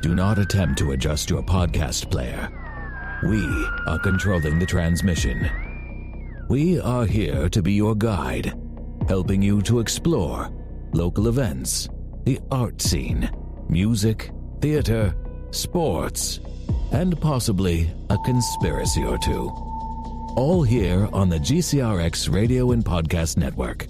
Do not attempt to adjust your podcast player. We are controlling the transmission. We are here to be your guide, helping you to explore local events, the art scene, music, theater, sports, and possibly a conspiracy or two. All here on the GCRX Radio and Podcast Network.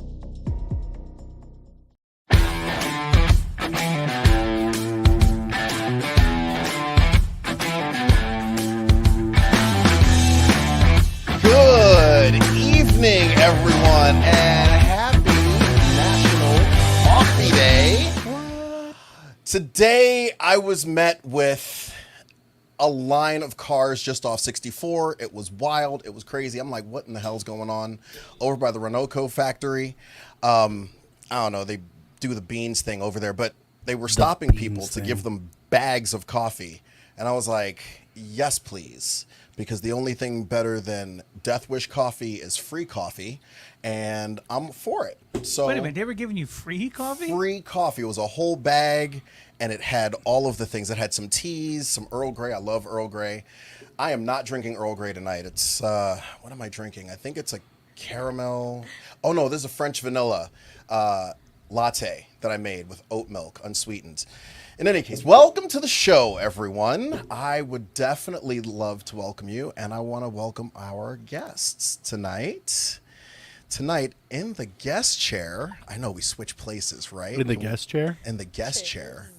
Good evening, everyone, and happy National Coffee Day. Today, I was met with a line of cars just off 64. It was wild. It was crazy. I'm like, what in the hell's going on over by the Renoco factory? I don't know. They do the beans thing over there, but they were stopping people to give them bags of coffee. And I was like, yes, please. Because the only thing better than Death Wish coffee is free coffee, and I'm for it. So wait a minute, they were giving you free coffee? Free coffee. It was a whole bag, and it had all of the things. It had some teas, some Earl Grey. I love Earl Grey. I am not drinking Earl Grey tonight. It's, what am I drinking? I think it's a caramel. Oh, no, this is a French vanilla latte that I made with oat milk, unsweetened. In any case, welcome to the show, everyone. I would definitely love to welcome you, and I want to welcome our guests tonight. Tonight, in the guest chair, I know we switch places, right? In the guest chair? In the guest chair.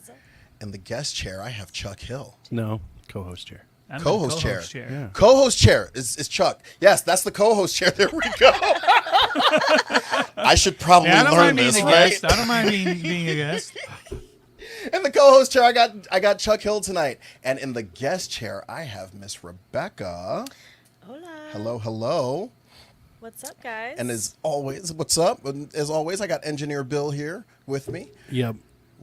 In the guest chair, I have Chuck Hill. No, co-host chair. Co-host chair. Yeah. Co-host chair is Chuck. Yes, that's the co-host chair. There we go. I should probably learn this, right? I don't mind being a guest. In the co-host chair, I got Chuck Hill tonight. And in the guest chair, I have Miss Rebecca. Hola. Hello. What's up, guys? And as always, what's up? And as always, I got Engineer Bill here with me. Yep.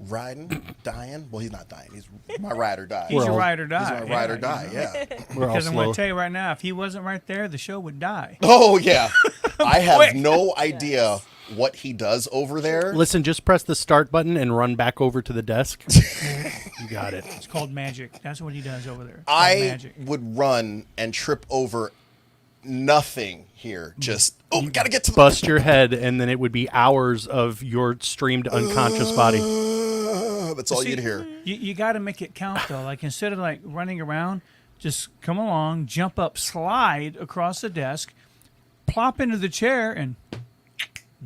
Riding, dying. Well, he's not dying. He's my ride or die. He's a ride or die. He's my ride or die, yeah. Because I'm going to tell you right now, if he wasn't right there, the show would die. Oh, yeah. I have no idea what he does over there. Listen, just press the start button and run back over to the desk. You got it. It's called magic. That's what he does over there. I would run and trip over nothing here. Just, gotta get to the... Bust your head, and then it would be hours of your streamed unconscious body. That's all you'd hear. You got to make it count, though. Like, instead of, like, running around, just come along, jump up, slide across the desk, plop into the chair, and...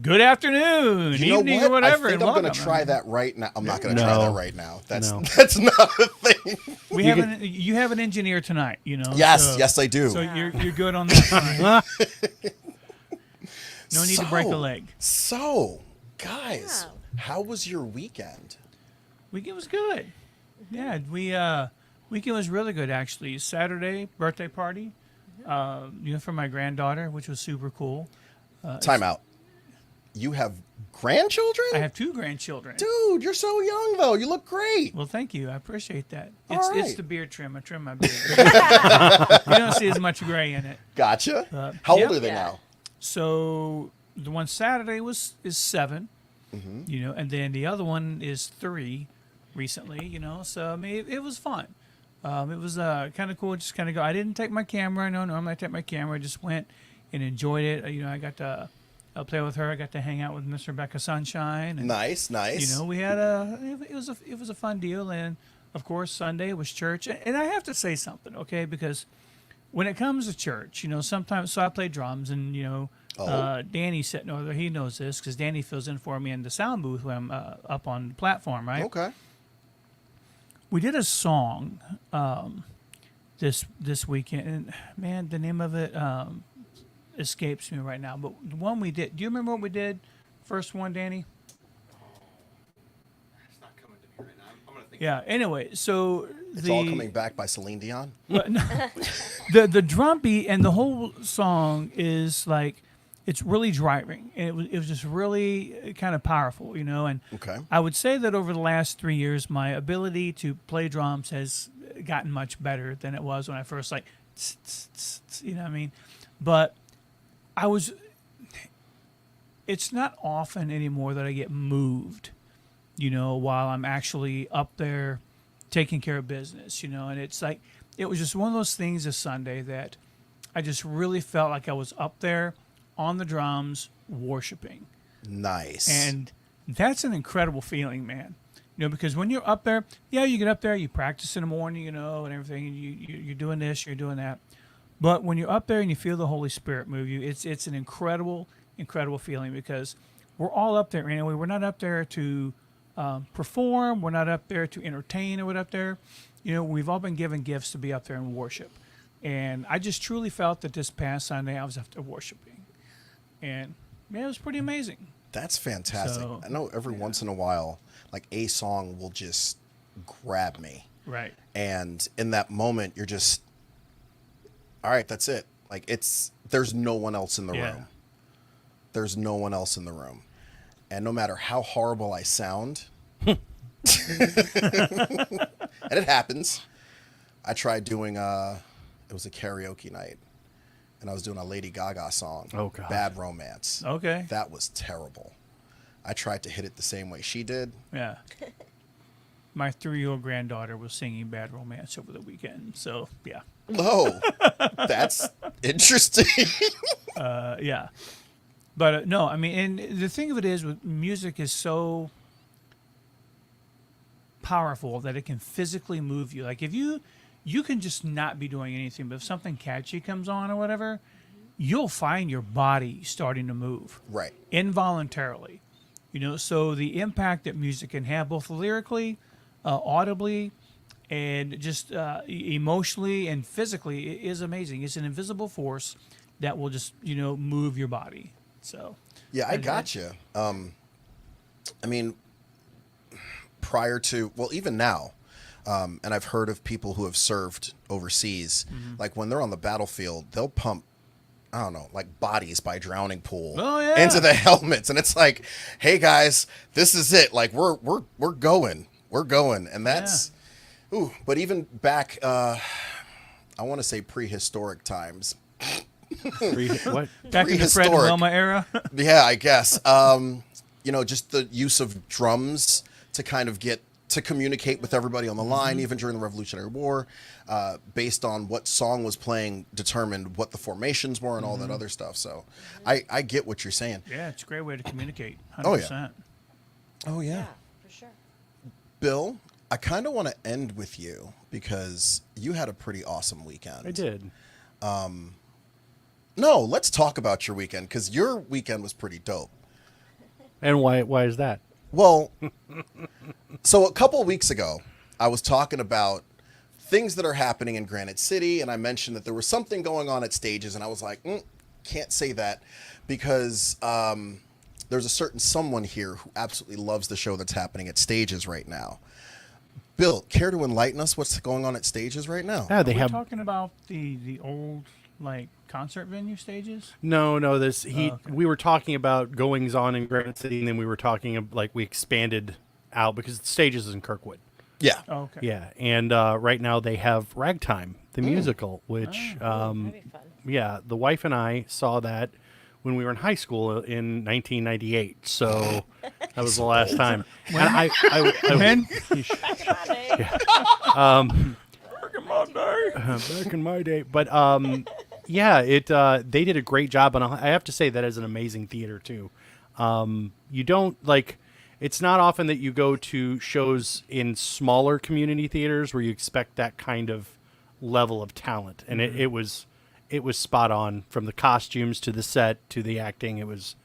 Good afternoon, evening, or whatever. I think I'm going to try that right now. I'm not going to try that right now. That's not a thing. You have an engineer tonight, you know. Yes, I do. So you're good on that. No need to break a leg. So, guys, how was your weekend? Weekend was good. Yeah, weekend was really good actually. Saturday birthday party, for my granddaughter, which was super cool. Time out. You have grandchildren? I have 2 grandchildren. Dude, you're so young, though. You look great. Well, thank you. I appreciate that. Right. It's the beard trim. I trim my beard. You don't see as much gray in it. Gotcha. How old are they now? So the one Saturday is 7, and then the other one is 3 recently, So, I mean, it was fun. It was kind of cool. Just kind of go. I didn't take my camera. No, normally I take my camera. I just went and enjoyed it. I got to... I'll play with her. I got to hang out with Miss Rebecca Sunshine. And, nice. We had it was a fun deal, and of course Sunday was church. And I have to say something, okay? Because when it comes to church, sometimes so I play drums, and Danny's sitting over there. He knows this because Danny fills in for me in the sound booth when I'm up on the platform, right? Okay. We did a song this weekend, and man, the name of it. Escapes me right now, but the one we did. Do you remember what we did? First one, Danny. It's not coming to me right now. I'm gonna think. Yeah. Anyway, so it's all coming back by Celine Dion. The drum beat and the whole song is like it's really driving. And it was just really kind of powerful, And I would say that over the last 3 years, my ability to play drums has gotten much better than it was when I first you know what I mean? But it's not often anymore that I get moved, while I'm actually up there taking care of business, and it's like it was just one of those things this Sunday that I just really felt like I was up there on the drums worshiping. Nice. And that's an incredible feeling, man. Because when you're up there, you get up there, you practice in the morning, and everything, and you're doing this, you're doing that. But when you're up there and you feel the Holy Spirit move you, it's an incredible, incredible feeling, because we're all up there anyway. We're not up there to perform. We're not up there to entertain. We're up there. We've all been given gifts to be up there and worship. And I just truly felt that this past Sunday I was up there worshiping. And, man, it was pretty amazing. That's fantastic. So, I know every once in a while, like a song will just grab me. Right. And in that moment, you're just, all right, that's it. Like there's no one else in the room. There's no one else in the room. And no matter how horrible I sound, and it happens, I tried doing, it was a karaoke night. And I was doing a Lady Gaga song. Oh, God. Bad Romance. Okay. That was terrible. I tried to hit it the same way she did. Yeah. My 3-year-old granddaughter was singing Bad Romance over the weekend. So, yeah. Oh, that's interesting. Yeah. But, no, I mean, and the thing of it is, with music is so powerful that it can physically move you. Like, if you can just not be doing anything, but if something catchy comes on or whatever, you'll find your body starting to move. Right. Involuntarily. So the impact that music can have, both lyrically, audibly, and just emotionally and physically, is amazing. It's an invisible force that will just, move your body. So. Yeah, I got you. I mean, prior to, well, even now, and I've heard of people who have served overseas, like when they're on the battlefield, they'll pump, I don't know, like Bodies by Drowning Pool into the helmets. And it's like, hey guys, this is it. Like we're going, and that's, ooh, but even back, I want to say prehistoric times. What? Back in the Fred and Wilma era? Yeah, I guess. Just the use of drums to kind of to communicate with everybody on the line, even during the Revolutionary War, based on what song was playing, determined what the formations were and all that other stuff. So I get what you're saying. Yeah, it's a great way to communicate. 100%. Oh, yeah. Yeah, for sure. Bill, I kind of want to end with you because you had a pretty awesome weekend. I did. No, let's talk about your weekend, because your weekend was pretty dope. And why is that? Well, so a couple of weeks ago, I was talking about things that are happening in Granite City, and I mentioned that there was something going on at Stages, and I was like, can't say that because there's a certain someone here who absolutely loves the show that's happening at Stages right now. Bill, care to enlighten us what's going on at Stages right now? Yeah, We're talking about the old, like, concert venue Stages? No. Okay. We were talking about goings on in Granite City, and then we were talking we expanded out because the Stages is in Kirkwood. Yeah. Oh, okay. Yeah, and right now they have Ragtime, the musical, which That'd be fun. yeah, the wife and I saw that when we were in high school in 1998. So that was the last time. And I When? Back in my day. back in my day, but yeah, they did a great job, and I have to say that is an amazing theater too. You don't it's not often that you go to shows in smaller community theaters where you expect that kind of level of talent, and it was spot on, from the costumes to the set to the acting. It was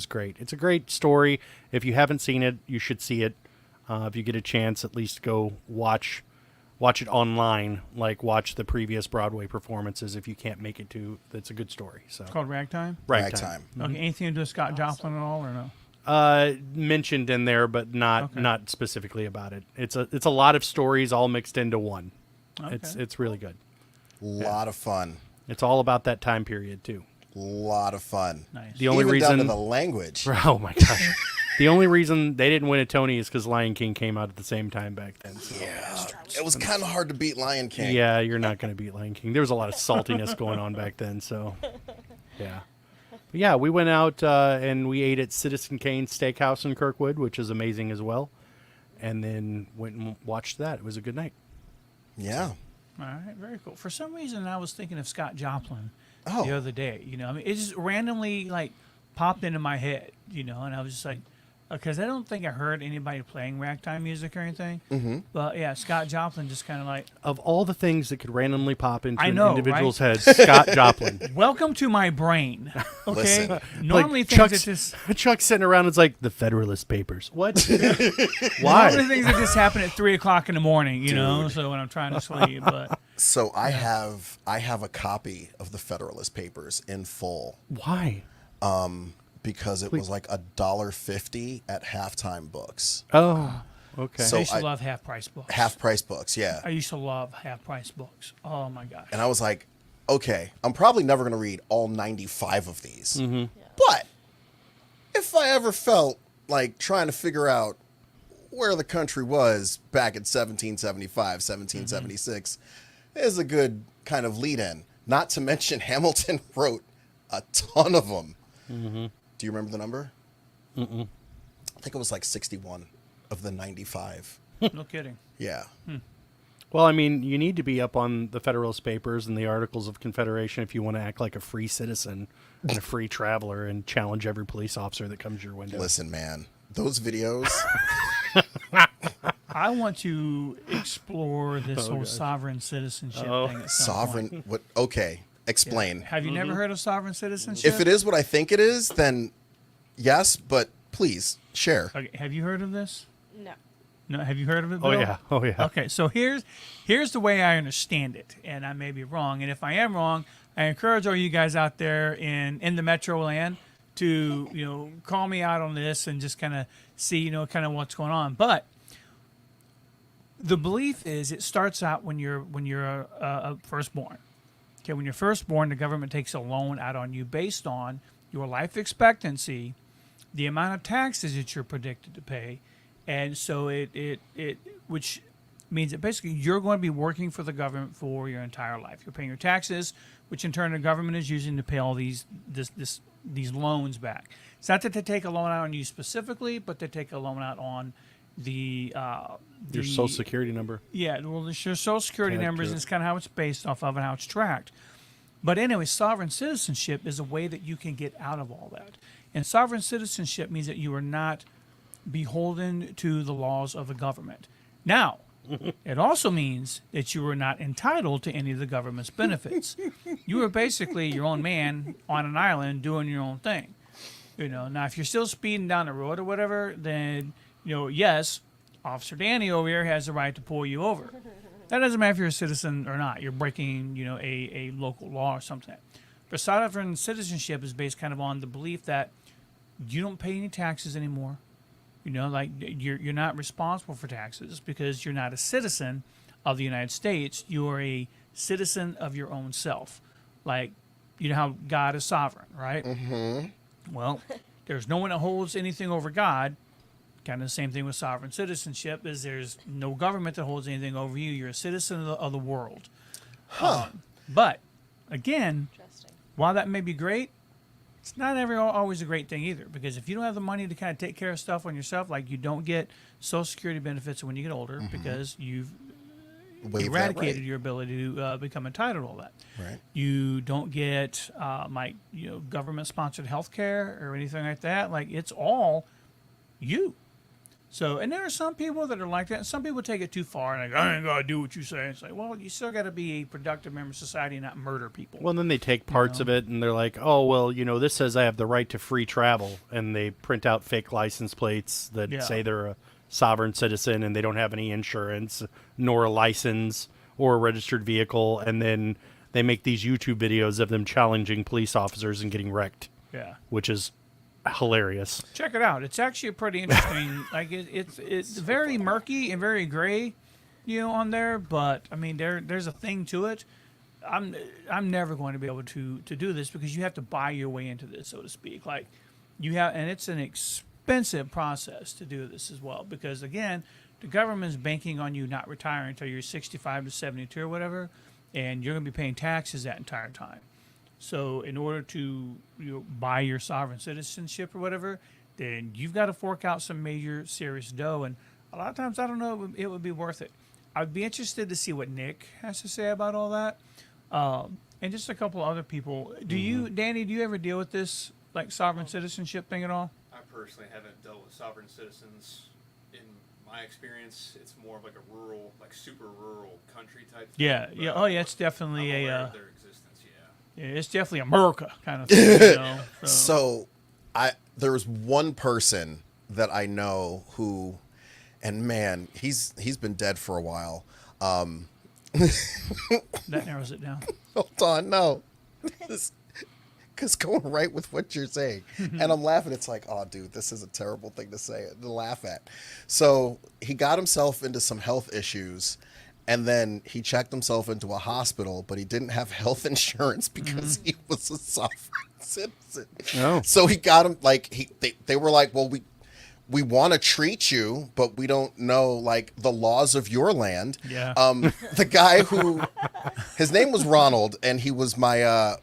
great. It's a great story. If you haven't seen it, you should see it. If you get a chance, at least go watch it online, watch the previous Broadway performances if you can't make it to. It's a good story. So It's called Ragtime? Ragtime. Okay, anything to do with Scott Joplin at all, or no? mentioned in there, but not Okay. not specifically about it. It's a lot of stories all mixed into one. Okay. It's really good. Lot of fun. It's all about that time period too. Lot of fun. Nice. The only Even down to reason the language. Oh my gosh. The only reason they didn't win a Tony is because Lion King came out at the same time back then. So. Yeah. It was kind of hard to beat Lion King. Yeah, you're not going to beat Lion King. There was a lot of saltiness going on back then, so yeah. But yeah, we went out and we ate at Citizen Kane's Steakhouse in Kirkwood, which is amazing as well, and then went and watched that. It was a good night. Yeah. All right, very cool. For some reason, I was thinking of Scott Joplin Oh. the other day. I mean, it just randomly like popped into my head. And I was just like, because I don't think I heard anybody playing ragtime music or anything. Mm-hmm. But yeah, Scott Joplin just kind of like, Of all the things that could randomly pop into I an know, individual's right? head, Scott Joplin. welcome to my brain. Okay, Listen. normally Like, things that just. Chuck's sitting around. It's like the Federalist Papers. What? Why? Normally things that just happen at 3:00 in the morning, So when I'm trying to sleep, but So I have a copy of the Federalist Papers in full Why? because it was like $1.50 at Halftime Books. Oh, okay. So I used to I- love half price books. Half price books, yeah. I used to love half price books. Oh my gosh. And I was like, okay, I'm probably never going to read all 95 of these. But if I ever felt like trying to figure out where the country was back in 1775, 1776, is a good kind of lead in. Not to mention, Hamilton wrote a ton of them. Do you remember the number? I think it was like 61 of the 95. No kidding. Yeah. Well, I mean, you need to be up on the Federalist Papers and the Articles of Confederation if you want to act like a free citizen and a free traveler and challenge every police officer that comes your window. Listen, man, those videos. I want to explore this whole gosh. sovereign citizenship Oh. thing at some Sovereign. point. What? Okay, explain. Have you never heard of sovereign citizenship? If it is what I think it is, then yes, but please share. Okay, have you heard of this? No. No, have you heard of it, Oh, Bill? yeah. Oh, yeah. Okay, so here's the way I understand it, and I may be wrong. And if I am wrong, I encourage all you guys out there in the Metro land to call me out on this and just kind of see kind of what's going on. But the belief is it starts out when you're a firstborn. Okay, when you're firstborn, the government takes a loan out on you based on your life expectancy, the amount of taxes that you're predicted to pay, and so it which means that basically you're going to be working for the government for your entire life. You're paying your taxes, which in turn the government is using to pay all these loans back. It's not that they take a loan out on you specifically, but they take a loan out on Your Social Security number. yeah, well, it's your Social Security Yeah, numbers, true. and it's kind of how it's based off of and how it's tracked. But anyway, sovereign citizenship is a way that you can get out of all that. And sovereign citizenship means that you are not beholden to the laws of the government. Now, it also means that you are not entitled to any of the government's benefits. You are basically your own man on an island doing your own thing. Now if you're still speeding down the road or whatever, then yes, Officer Danny over here has the right to pull you over. That doesn't matter if you're a citizen or not. You're breaking, a local law or something. But sovereign citizenship is based kind of on the belief that you don't pay any taxes anymore. Like you're not responsible for taxes because you're not a citizen of the United States. You are a citizen of your own self. Like, how God is sovereign, right? Mm-hmm. Well, there's no one that holds anything over God. Kind of the same thing with sovereign citizenship is there's no government that holds anything over you. You're a citizen of the world. But, again, Interesting. while that may be great, it's not always a great thing either, because if you don't have the money to kind of take care of stuff on yourself, like you don't get Social Security benefits when you get older because you've Waive that eradicated right. your ability to become entitled to all that. Right. You don't get government-sponsored health care or anything like that. Like, it's all you. So, and there are some people that are like that, and some people take it too far, and like, I ain't gotta do what you say. It's like, well, you still got to be a productive member of society and not murder people. Well, then they take parts of it and they're like, oh, well, this says I have the right to free travel. And they print out fake license plates that Yeah. say they're a sovereign citizen and they don't have any insurance nor a license or a registered vehicle. And then they make these YouTube videos of them challenging police officers and getting wrecked, Yeah. which is hilarious. Check it out. It's actually a pretty interesting. Like it's very murky and very gray, on there. But I mean, there's a thing to it. I'm never going to be able to do this because you have to buy your way into this, so to speak. Like and it's an expensive process to do this as well because again, the government's banking on you not retiring until you're 65 to 72 or whatever, and you're going to be paying taxes that entire time. So in order to buy your sovereign citizenship or whatever, then you've got to fork out some major serious dough. And a lot of times, I don't know, it would be worth it. I'd be interested to see what Nick has to say about all that, and just a couple other people. Do you, Danny? Do you ever deal with this like sovereign citizenship thing at all? I personally haven't dealt with sovereign citizens. In my experience, it's more of like a rural, like super rural country type thing. Yeah, but yeah. Oh, yeah. It's I'm definitely aware a. of their existence, yeah. Yeah, it's definitely America kind of thing. You know? So there was one person that I know who, and man, he's been dead for a while. That narrows it down. Hold on, no. Because going right with what you're saying. And I'm laughing. It's like, oh, dude, this is a terrible thing to say, to laugh at. So he got himself into some health issues, and then he checked himself into a hospital, but he didn't have health insurance because he was a sovereign citizen. Oh. So he got him, like, they were like, well, we want to treat you, but we don't know like the laws of your land. Yeah. The guy who, his name was Ronald, and he was my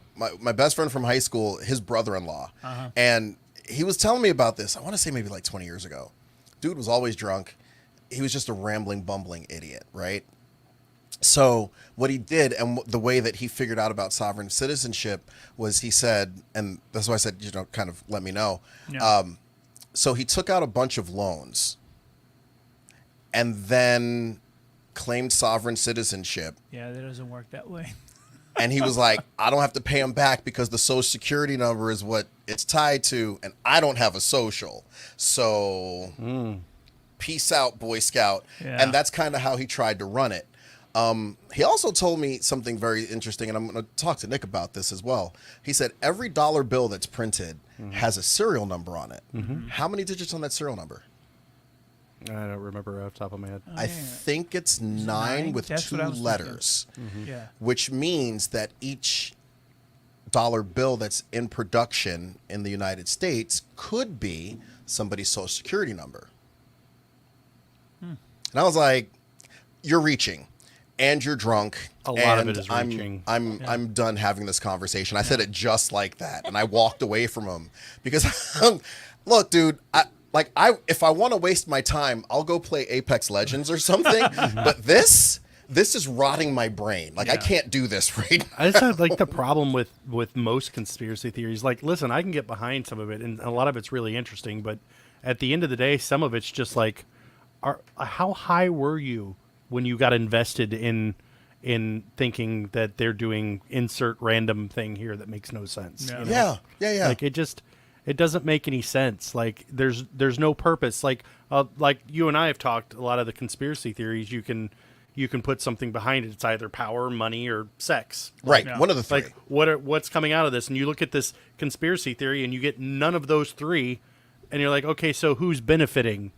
best friend from high school, his brother-in-law. And he was telling me about this. I want to say maybe like 20 years ago. Dude was always drunk. He was just a rambling, bumbling idiot, right? So what he did, and the way that he figured out about sovereign citizenship was, he said, and that's why I said, kind of let me know. Yeah. So he took out a bunch of loans and then claimed sovereign citizenship. Yeah, that doesn't work that way. And he was like, I don't have to pay him back because the social security number is what it's tied to, and I don't have a social. So peace out, Boy Scout. Yeah. And that's kind of how he tried to run it. He also told me something very interesting, and I'm going to talk to Nick about this as well. He said every dollar bill that's printed has a serial number on it. How many digits on that serial number? I don't remember off the top of my head. I think it's nine with That's two what I was thinking. letters, Yeah. which means that each dollar bill that's in production in the United States could be somebody's social security number. And I was like, you're reaching. And you're drunk. A lot of and it is reaching. I'm done having this conversation. I said it just like that, and I walked away from him because, look, dude, if I want to waste my time, I'll go play Apex Legends or something. But this is rotting my brain. Like I can't do this right now. I just have like the problem with most conspiracy theories. Like, listen, I can get behind some of it, and a lot of it's really interesting. But at the end of the day, some of it's just like, how high were you when you got invested in thinking that they're doing insert random thing here that makes no sense? Yeah. You know? Yeah. Like it doesn't make any sense. Like there's no purpose. Like you and I have talked a lot of the conspiracy theories. You can put something behind it. It's either power, money, or sex. Right. Yeah. One of the three. Like what's coming out of this? And you look at this conspiracy theory and you get none of those three, and you're like, okay, so who's benefiting?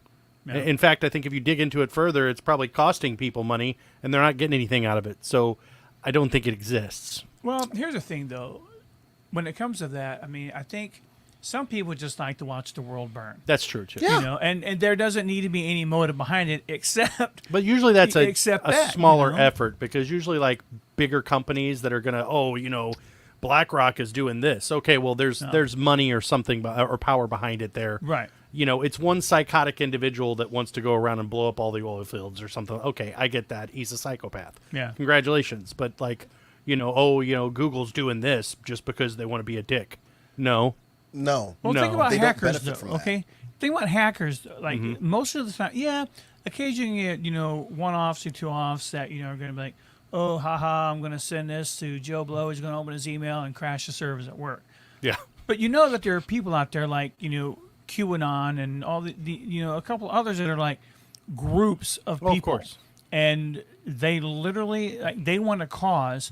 Yeah. In fact, I think if you dig into it further, it's probably costing people money, and they're not getting anything out of it. So I don't think it exists. Well, here's the thing, though. When it comes to that, I mean, I think some people just like to watch the world burn. That's true, too. Yeah. You know, and there doesn't need to be any motive behind it except. But usually that's a Except that, smaller you know? effort, because usually like bigger companies that are going to, BlackRock is doing this. Okay, well, there's money or something or power behind it there. Right. It's one psychotic individual that wants to go around and blow up all the oil fields or something. Okay, I get that. He's a psychopath. Yeah. Congratulations. But Google's doing this just because they want to be a dick. No. No. Well, No. think about They don't hackers, benefit though. from that. Okay, think about hackers. Though. Like most of the time, yeah, occasionally you get one-offs or two-offs that are going to be like, oh, haha, I'm going to send this to Joe Blow. He's going to open his email and crash the servers at work. Yeah. But you know that there are people out there like QAnon and all the a couple others that are like groups of people. Well, of course. And they literally they want to cause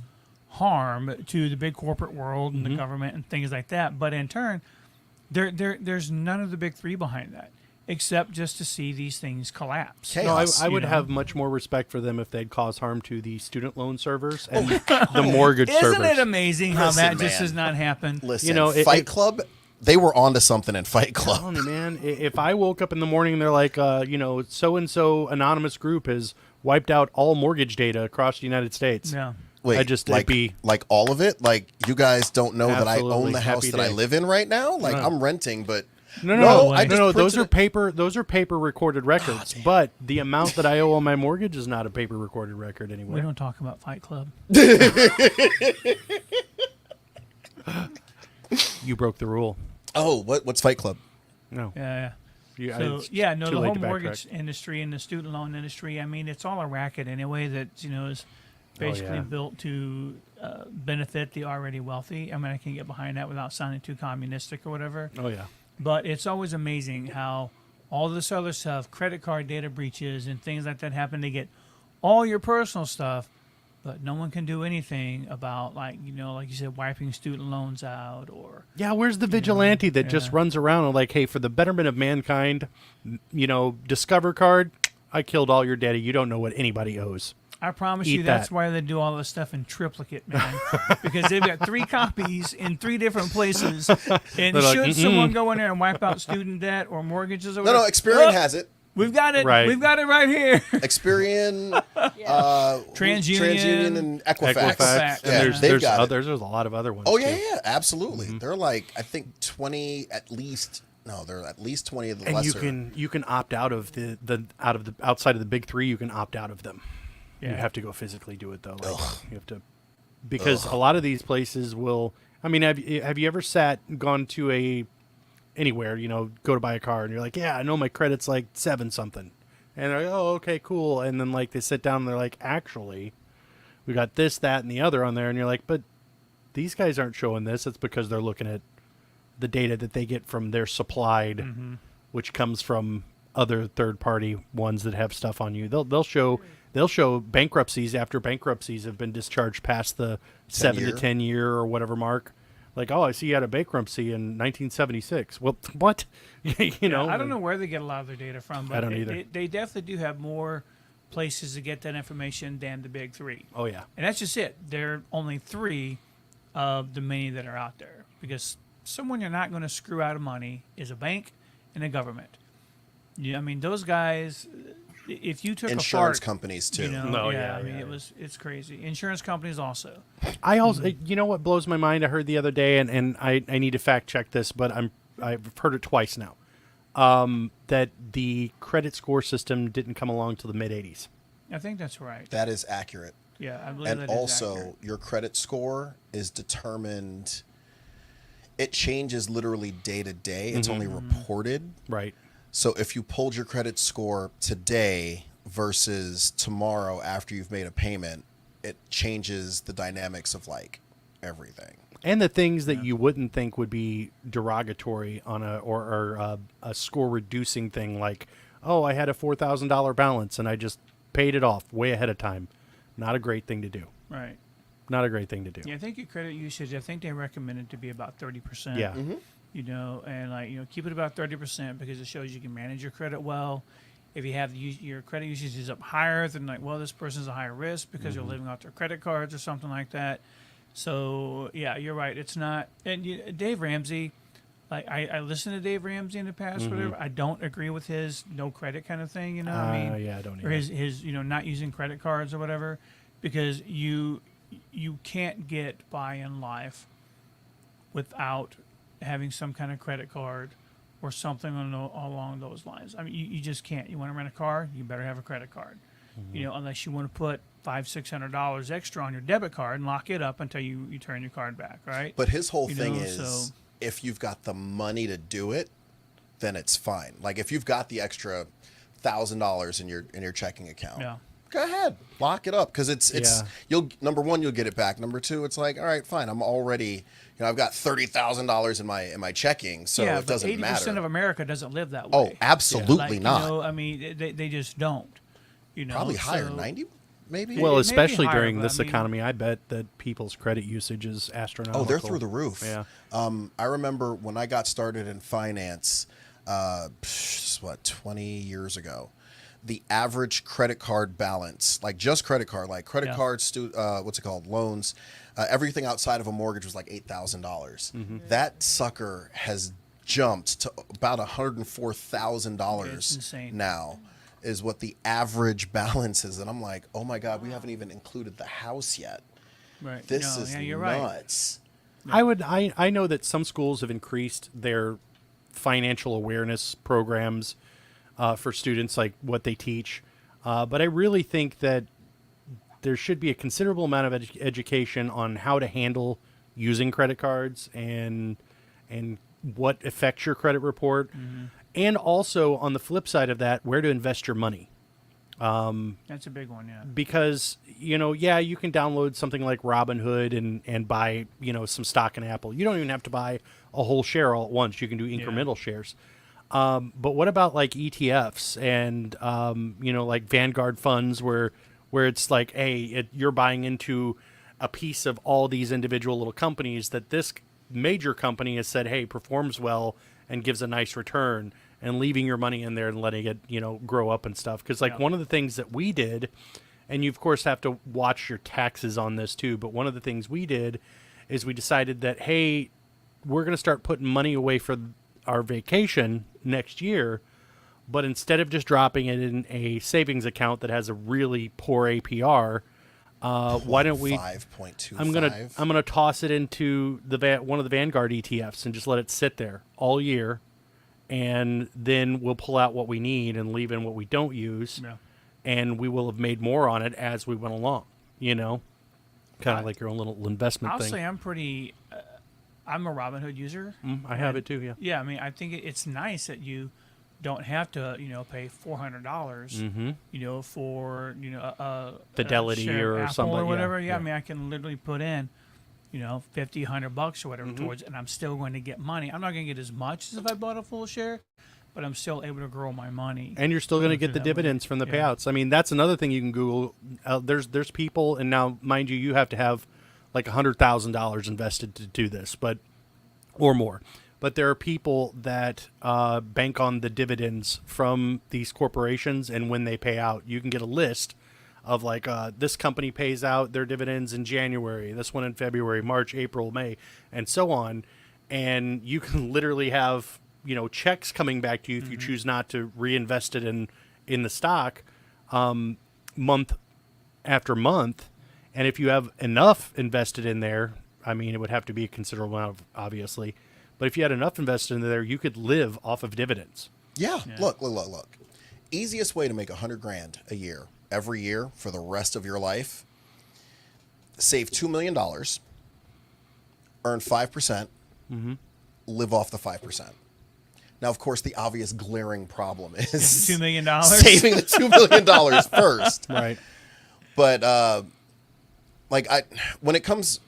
harm to the big corporate world and the government and things like that. But in turn, there's none of the big three behind that, except just to see these things collapse. Okay. No, Chaos, I would have much more respect for them if they'd cause harm to the student loan servers and the mortgage servers. Isn't it amazing how Listen, that just man. has not happened? Listen, Fight Club, they were onto something in Fight Club. Telling you, man, if I woke up in the morning and they're like, so-and-so anonymous group has wiped out all mortgage data across the United States. Yeah. Wait, it'd be like all of it? Like you guys don't know that I own Absolutely. the house Happy that I day. live in right now? Like No. I'm renting, but No, I just Those printed are it. paper. Those are paper recorded records. But the amount that I owe on my mortgage is not a paper recorded record anywhere. We don't talk about Fight Club. You broke the rule. Oh, what's Fight Club? No. Yeah. You, So it's yeah, no, too the late whole to backtrack. mortgage industry and the student loan industry. I mean, it's all a racket anyway. That is basically yeah. built to benefit the already wealthy. I mean, I can get behind that without sounding too communistic or whatever. Oh yeah. But it's always amazing how all this other stuff, credit card data breaches and things like that happen. They get all your personal stuff, but no one can do anything about, like you said, wiping student loans out or. Yeah, where's the vigilante that just yeah. runs around and like, hey, for the betterment of mankind, Discover card, I killed all your data. You don't know what anybody owes. I promise Eat you that's that. why they do all this stuff in triplicate, man. Because they've got 3 copies in 3 different places. And They're like, should someone go in there and wipe out student debt or mortgages or No, whatever? Experian has it. We've got it. Right. We've got it right here. Experian, TransUnion, and Equifax. Equifax. And Yeah, there's they've got it. others. There's a lot of other ones. Oh too. yeah, absolutely. They're like, I think 20 at least. No, they're at least 20 of the And lesser. you can opt out of the outside of the big 3. You can opt out of them. You Yeah. have to go physically do it though. Like, you have to, because a lot of these places will. I mean, have you ever gone to anywhere? Go to buy a car and you're like, yeah, I know my credit's like 7 something, and they're like, oh, okay, cool. And then like they sit down and they're like, actually, we got this, that, and the other on there, and you're like, but these guys aren't showing this. It's because they're looking at the data that they get from their supplied, which comes from other third party ones that have stuff on you. They'll show bankruptcies after bankruptcies have been discharged past the 7 to 10 year or whatever mark. Like, oh, I see you had a bankruptcy in 1976. Well, what? I don't know where they get a lot of their data from, but I don't either. They definitely do have more places to get that information than the big 3. Oh yeah. And that's just it. There are only 3 of the many that are out there, because someone you're not going to screw out of money is a bank and a government. Yeah, I mean, those guys, if you took Insurance a fart, companies too. It's crazy. Insurance companies also. I also, what blows my mind? I heard the other day, and I need to fact check this, but I've heard it twice now. That the credit score system didn't come along till the mid '80s. I think that's right. That is accurate. Yeah, I believe And that is also, accurate. your credit score is determined. It changes literally day to day. It's only reported. Right. So if you pulled your credit score today versus tomorrow after you've made a payment, it changes the dynamics of like everything. And the things that you wouldn't think would be derogatory on a score reducing thing, like, oh, I had a $4,000 balance and I just paid it off way ahead of time. Not a great thing to do. Right. Not a great thing to do. Yeah, I think your credit usage, I think they recommend it to be about 30%. Yeah. And keep it about 30% because it shows you can manage your credit well. If you have your credit usage is up higher, then this person's a higher risk because they're living off their credit cards or something like that. So yeah, you're right. It's not. And Dave Ramsey, like I listened to Dave Ramsey in the past. Whatever. I don't agree with his no credit kind of thing. Yeah, I don't either. Or his not using credit cards or whatever, because you can't get by in life without having some kind of credit card or something along those lines. I mean, you just can't. You want to rent a car, you better have a credit card. Unless you want to put $500-600 extra on your debit card and lock it up until you turn your card back, right? But his whole thing know, is, so- if you've got the money to do it, then it's fine. Like if you've got the extra $1,000 in your checking account, Yeah. go ahead, lock it up, because it's Yeah. you'll number one, you'll get it back. Number two, it's like, all right, fine, I'm already, I've got $30,000 in my checking, so yeah, it doesn't but 80% matter. of America doesn't live that way. Oh, absolutely Like, not. I mean, they just don't. Probably higher, so- 90 maybe. Well, It may be especially higher, during but this I mean- economy, I bet that people's credit usage is astronomical. Oh, they're through the roof. Yeah. I remember when I got started in finance, 20 years ago, the average credit card balance, like just credit card, like credit Yeah. cards, what's it called, loans, everything outside of a mortgage was like $8,000. That sucker has jumped to about It's $104,000 insane. now. Is what the average balance is, and I'm like, oh my god, we haven't even included the house yet. Right. This No, is yeah, you're right. nuts. I know that some schools have increased their financial awareness programs for students, like what they teach. But I really think that there should be a considerable amount of education on how to handle using credit cards and what affects your credit report. And also, on the flip side of that, where to invest your money. That's a big one, yeah. Because, you can download something like Robinhood and buy, some stock in Apple. You don't even have to buy a whole share all at once. You can do incremental shares. But what about like ETFs and, like Vanguard funds where it's like, hey, you're buying into a piece of all these individual little companies that this major company has said, hey, performs well and gives a nice return, and leaving your money in there and letting it, grow up and stuff. Because one of the things that we did, and you of course have to watch your taxes on this too, but one of the things we did is we decided that, hey, we're going to start putting money away for our vacation next year, but instead of just dropping it in a savings account that has a really poor APR, why don't we? 5.25. I'm gonna toss it into one of the Vanguard ETFs and just let it sit there all year, and then we'll pull out what we need and leave in what we don't use, and we will have made more on it as we went along. Kind of like your own little investment I'll thing. say I'm pretty. I'm a Robinhood user. I have it too. Yeah. Yeah, I mean, I think it's nice that you don't have to, pay $400, for Fidelity a share or of Apple somebody, or whatever. yeah. I mean, I can literally put in, $50, $100 or whatever towards it, and I'm still going to get money. I'm not going to get as much as if I bought a full share, but I'm still able to grow my money. And you're still going to get the dividends from the payouts. I mean, that's another thing you can Google. There's people, and now, mind you have to have like $100,000 invested to do this, or more. But there are people that bank on the dividends from these corporations, and when they pay out, you can get a list of like this company pays out their dividends in January, this one in February, March, April, May, and so on. And you can literally have checks coming back to you if you choose not to reinvest it in the stock month after month. And if you have enough invested in there, I mean, it would have to be a considerable amount, obviously. But if you had enough invested in there, you could live off of dividends. Yeah. Look. Easiest way to make $100,000 a year, every year for the rest of your life. Save $2 million, earn 5%, live off the 5%. Now, of course, the obvious glaring problem is $2 million saving the $2 million first. Right. But when it comes.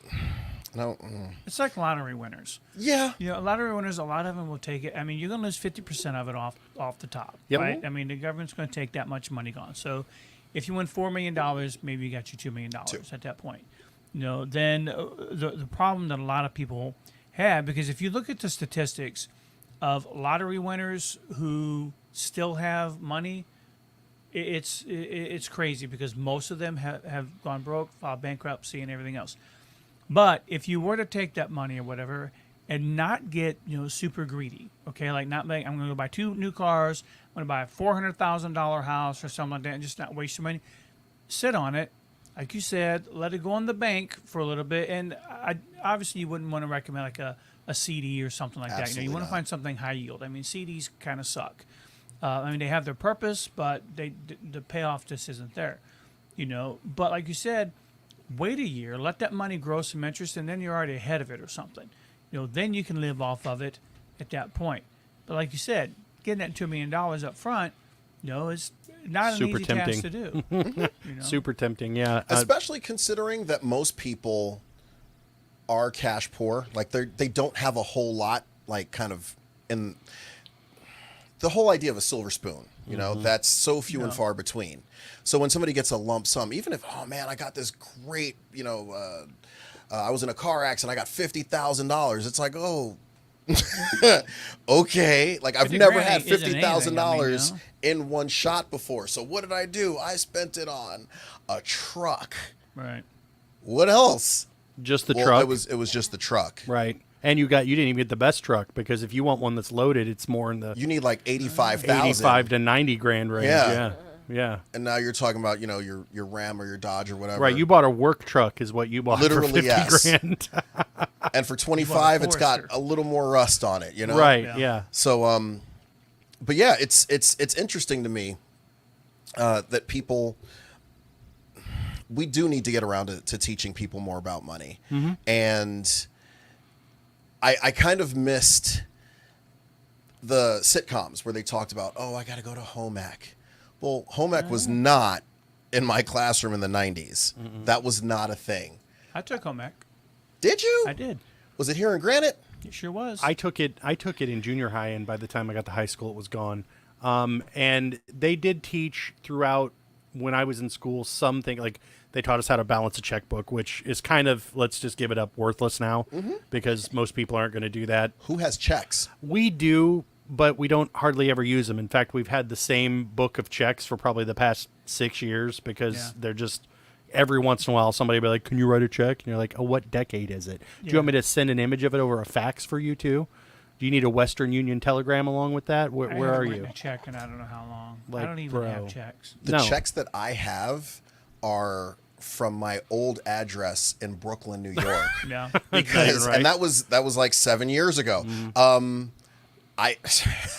No. It's like lottery winners. Yeah. Lottery winners, a lot of them will take it. I mean, you're going to lose 50% of it off the top, Yep. right? I mean, the government's going to take that much money gone. So if you win $4 million, maybe you got your $2 million at that point. Then the problem that a lot of people have, because if you look at the statistics of lottery winners who still have money, it's crazy, because most of them have gone broke, filed bankruptcy, and everything else. But if you were to take that money or whatever and not get super greedy, okay, like I'm going to go buy 2 new cars, I'm going to buy a $400,000 house or something like that, and just not waste your money, sit on it, like you said, let it go in the bank for a little bit, and obviously you wouldn't want to recommend like a CD or something like that. You want to find something high yield. I mean, CDs kind of suck. I mean, they have their purpose, but the payoff just isn't there. But like you said, wait a year, let that money grow some interest, and then you're already ahead of it or something. Then you can live off of it at that point. But like you said, getting that $2 million up front, it's not an easy task to do. Super tempting, yeah. Especially considering that most people are cash poor. Like they don't have a whole lot, like kind of in the whole idea of a silver spoon. That's so few and far between. So when somebody gets a lump sum, even if, oh man, I got this great, I was in a car accident, I got $50,000. It's like, oh, okay. Like I've never had $50,000 in one shot before. So what did I do? I spent it on a truck. Right. What else? Just the truck. It was just the truck. Right. And you didn't even get the best truck, because if you want one that's loaded, it's more in the you need like 85,000, 85 to 90 grand range. Yeah. And now you're talking about your Ram or your Dodge or whatever. Right. You bought a work truck, is what you bought. Literally, for 50 grand. And for 25, it's got Forester. a little more rust on it, you know? Right. Yeah. Yeah. So, but yeah, it's interesting to me that people, we do need to get around to teaching people more about money. And I kind of missed the sitcoms where they talked about, oh, I got to go to home ec. Well, home ec was not in my classroom in the 90s. That was not a thing. I took home ec. Did you? I did. Was it here in Granite? It sure was. I took it in junior high, and by the time I got to high school, it was gone. And they did teach throughout when I was in school something like they taught us how to balance a checkbook, which is kind of, let's just give it up, worthless now because most people aren't going to do that. Who has checks? We do, but we don't hardly ever use them. In fact, we've had the same book of checks for probably the past 6 years because they're just every once in a while somebody will be like, can you write a check? And you're like, oh, what decade is it? Do you want me to send an image of it over a fax for you too? Do you need a Western Union telegram along with that? Where I are haven't you? written a check and I don't know how long. Like, I don't even bro. have checks. The No. checks that I have are from my old address in Brooklyn, New York. Yeah. Because right. and that was like 7 years ago. I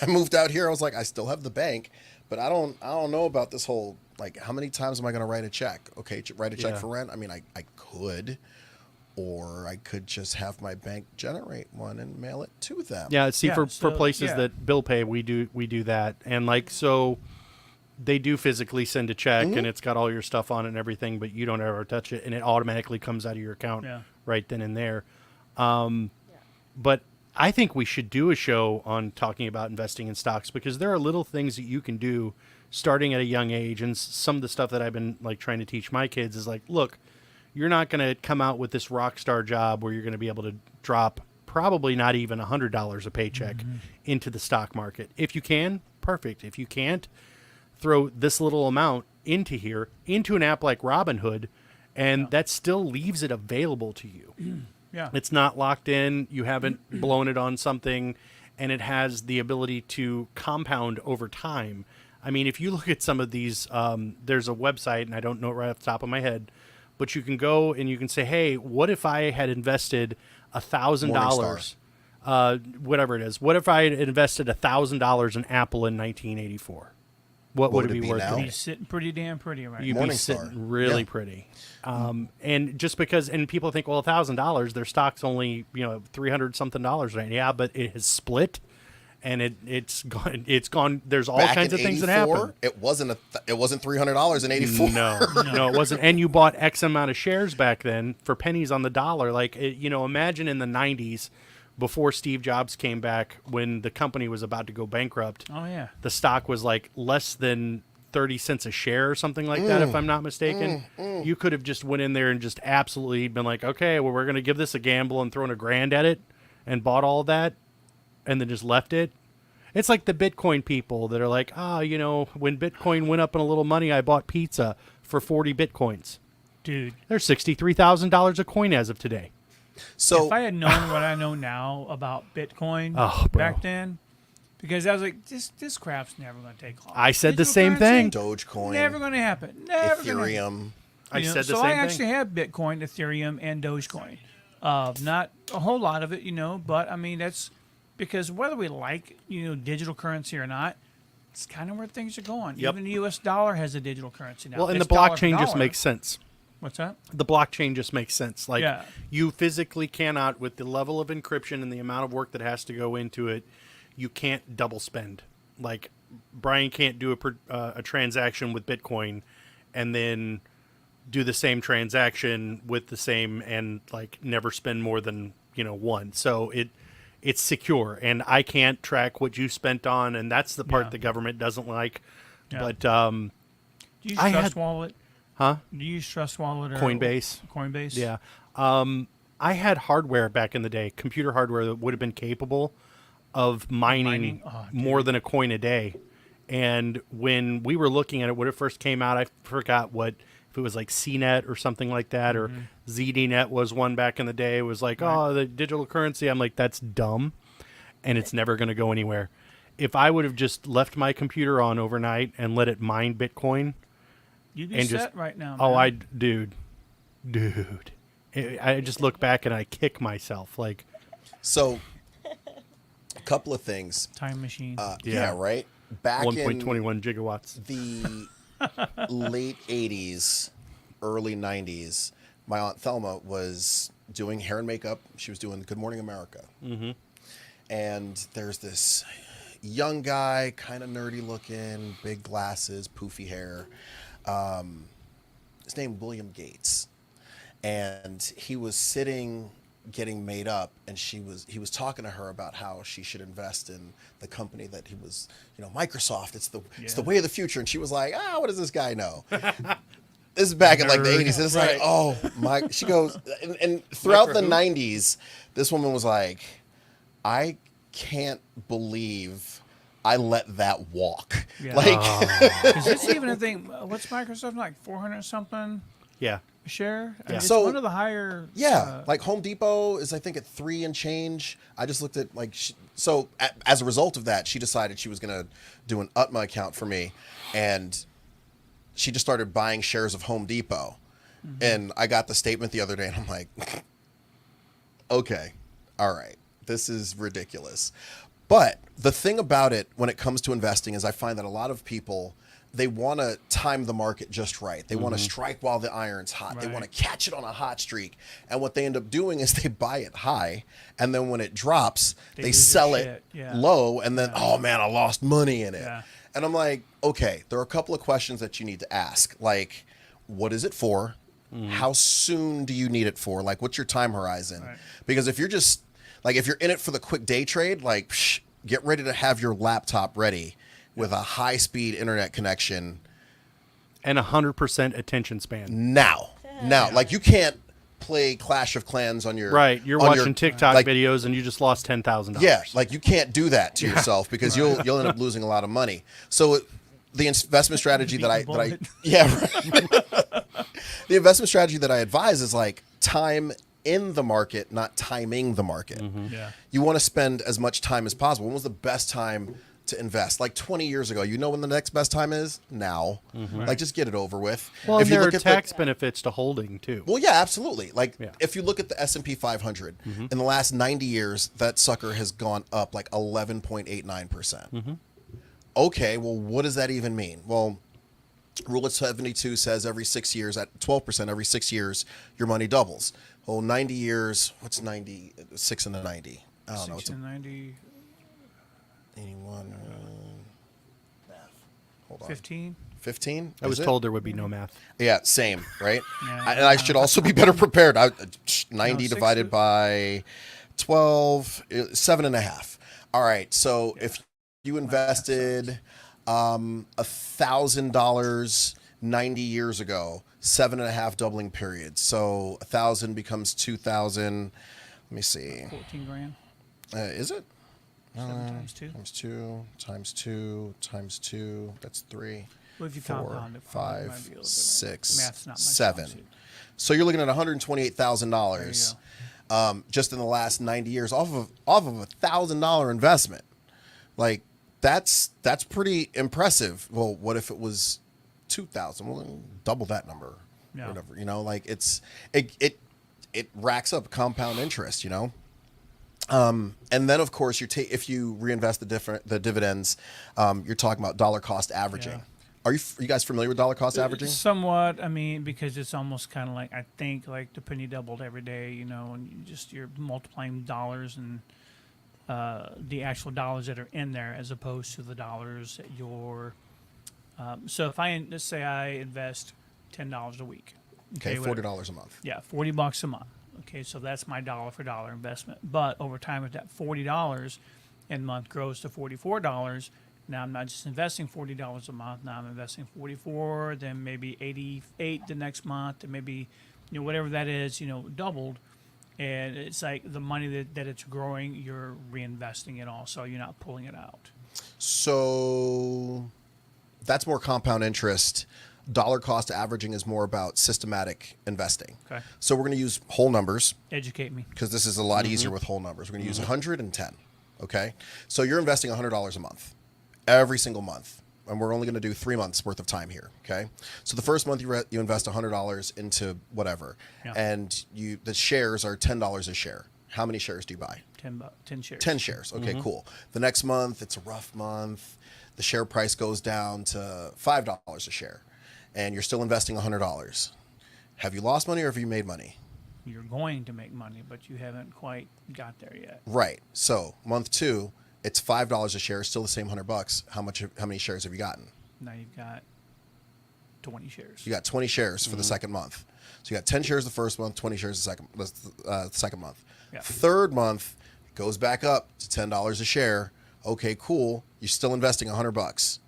I moved out here. I was like, I still have the bank, but I don't know about this whole, like, how many times am I going to write a check? Okay, write a check Yeah. for rent. I mean, I could, or I could just have my bank generate one and mail it to them. Yeah, see, Yeah, for so, places yeah. that bill pay, we do that, and like so, they do physically send a check, and it's got all your stuff on it and everything, but you don't ever touch it, and it automatically comes out of your account right then and there. But I think we should do a show on talking about investing in stocks because there are little things that you can do starting at a young age, and some of the stuff that I've been like trying to teach my kids is like, look, you're not going to come out with this rock star job where you're going to be able to drop probably not even $100 a paycheck into the stock market. If you can, perfect. If you can't, throw this little amount into here, into an app like Robinhood, and that still leaves it available to you. Yeah. It's not locked in. You haven't blown it on something, and it has the ability to compound over time. I mean, if you look at some of these, there's a website, and I don't know it right off the top of my head, but you can go and you can say, hey, what if I had invested $1,000, whatever it is, what if I had invested $1,000 in Apple in 1984? What would it be worth now? today? You're sitting pretty damn pretty right You'd now. be Morningstar. sitting really Yeah. pretty. And just because, and people think, well, $1,000, their stock's only, $300 something right? Yeah, but it has split, and it's gone. There's all Back kinds in of things that 84, happen. it wasn't $300 in 84. No, it wasn't. And you bought X amount of shares back then for pennies on the dollar. Like, imagine in the 90s, before Steve Jobs came back, when the company was about to go bankrupt. Oh, yeah. The stock was like less than 30 cents a share or something like that, if I'm not mistaken. You could have just went in there and just absolutely been like, okay, well, we're going to give this a gamble and thrown $1,000 at it and bought all that and then just left it. It's like the Bitcoin people that are like, when Bitcoin went up in a little money, I bought pizza for 40 Bitcoins. Dude, There's $63,000 a coin as of today. So if I had known what I know now about Bitcoin Oh, bro. back then, because I was like, this crap's never going to take off. I said the Digital same thing. currency, Dogecoin, Never going to happen. Never gonna happen. Ethereum. I You know, said the so same I thing. actually have Bitcoin, Ethereum, and Dogecoin. Not a whole lot of it, but I mean that's because whether we like digital currency or not, it's kind of where things are going. Yep. Even the U.S. dollar has a digital currency now. Well, and It's the dollar for blockchain just dollar. makes sense. What's that? The blockchain just makes sense. Like, Yeah. you physically cannot, with the level of encryption and the amount of work that has to go into it, you can't double spend. Like, Brian can't do a transaction with Bitcoin and then do the same transaction with the same and like never spend more than one. So it's secure, and I can't track what you spent on, and that's the part Yeah. the government doesn't like. Yeah. But Do you use I Trust had- Wallet? huh? Do you use Trust Wallet or Coinbase. Coinbase? Yeah. I had hardware back in the day, computer hardware that would have been capable of mining Oh, more than a coin a day. And when we were looking at it, when it first came out, I forgot if it was like CNET or something like that, or ZDNet was one back in the day. It was like, oh, the digital currency. I'm like, that's dumb, and it's never going to go anywhere. If I would have just left my computer on overnight and let it mine Bitcoin, You'd be and set just right now. oh, man. dude, I just look back and I kick myself. Like, So, a couple of things. Time machine. Yeah, right. Back 1.21 gigawatts. in the late 80s, early 90s, my Aunt Thelma was doing hair and makeup. She was doing Good Morning America. Mm-hmm. And there's this young guy, kind of nerdy looking, big glasses, poofy hair. His name William Gates. And he was sitting getting made up, and he was talking to her about how she should invest in the company that he was, Microsoft. It's the way of the future. And she was like, what does this guy know? This is back in like the 80s. And it's like, oh my, she goes, and throughout the 90s, this woman was like, I can't believe I let that walk. Yeah. Like, Is this even a thing? What's Microsoft like? 400 something Yeah. a share? I mean, it's So- one of the higher. like Home Depot is, I think, at 3 and change. I just looked at as a result of that, she decided she was going to do an UTMA account for me, and she just started buying shares of Home Depot. And I got the statement the other day, and I'm like, okay, all right, this is ridiculous. But the thing about it when it comes to investing is I find that a lot of people, they want to time the market just right. They want to strike while the iron's hot. They Right. want to catch it on a hot streak. And what they end up doing is they buy it high, and then when it drops, they lose sell their it shit. Yeah. low, and then, oh man, I lost money in it. Yeah. And I'm like, okay, there are a couple of questions that you need to ask. Like, what is it for? How soon do you need it for? Like, what's your time horizon? Right. Because if you're just, like, if you're in it for the quick day trade, like, get ready to have your laptop ready with a high-speed internet connection And 100% attention span. now. Like, you can't play Clash of Clans on your Right. You're on watching your- TikTok like, videos and you just lost $10,000. Yeah, like you can't do that to yourself because you'll end up losing a lot of money. So the investment strategy that I bullet. the investment strategy that I advise is like time in the market, not timing the market. Yeah. You want to spend as much time as possible. When was the best time to invest? Like 20 years ago. You know when the next best time is? Now. Like, just get it over with. Well, and you there are look at tax benefits to holding, too. well, yeah, absolutely. Like, Yeah. if you look at the S&P 500, in the last 90 years, that sucker has gone up like 11.89%. Okay, well, what does that even mean? Well, Rule of 72 says every 6 years, at 12%, every 6 years, your money doubles. Well, 90 years, what's 90? 6 and the 90. I don't know. It's 90, 81. Hold on. 15. 15? I was Is it? told there would be no math. Yeah, same, right? Yeah. And I should also be better prepared. 90 6 divided by 12, 7.5. All right, so if you invested $1,000 90 years ago, 7.5 doubling periods. So 1,000 becomes 2,000. Let me see. 14 grand. Is it? 7 times 2. Times 2, times 2, times 2. That's 3. Well, if you 4, compound it, probably might 5, be a little different. 6, Math's not my 7. strong suit. So you're looking at There $128,000 you just in the last 90 years off of $1,000 investment. Like that's pretty impressive. Well, what if it was 2,000? Well, then double that number. Yeah. Whatever, like it racks up compound interest, And then of course if you reinvest the dividends, you're talking about dollar cost averaging. Yeah. Are you guys familiar with dollar cost averaging? Somewhat. I mean, because it's almost kind of like, I think, like the penny doubled every day, and you're multiplying dollars and the actual dollars that are in there as opposed to the dollars that you're. So if let's say I invest $10 a week. Okay, whatever. $40 a month. Yeah, $40 a month. Okay, so that's my dollar for dollar investment. But over time, if that $40 a month grows to $44, now I'm not just investing $40 a month. Now I'm investing 44, then maybe 88 the next month, and maybe whatever that is, doubled. And it's like the money that it's growing, you're reinvesting it all, so you're not pulling it out. So that's more compound interest. Dollar cost averaging is more about systematic investing. Okay, So we're going to use whole numbers educate me. because this is a lot easier with whole numbers. We're going to use 110. Okay. So you're investing $100 a month every single month. and we're only going to do 3 months worth of time here. Okay. So the first month you invest $100 into whatever, Yeah. and the shares are $10 a share. How many shares do you buy? 10 shares. 10 shares. Okay, cool. The next month, it's a rough month. The share price goes down to $5 a share, and you're still investing $100. Have you lost money or have you made money? You're going to make money, but you haven't quite got there yet. Right. So month 2, it's $5 a share, still the same $100. How many shares have you gotten? Now you've got 20 shares. You got 20 shares for the second month. So you got 10 shares the first month, 20 shares the second month. Yeah. Third month goes back up to $10 a share. Okay, cool. You're still investing $100.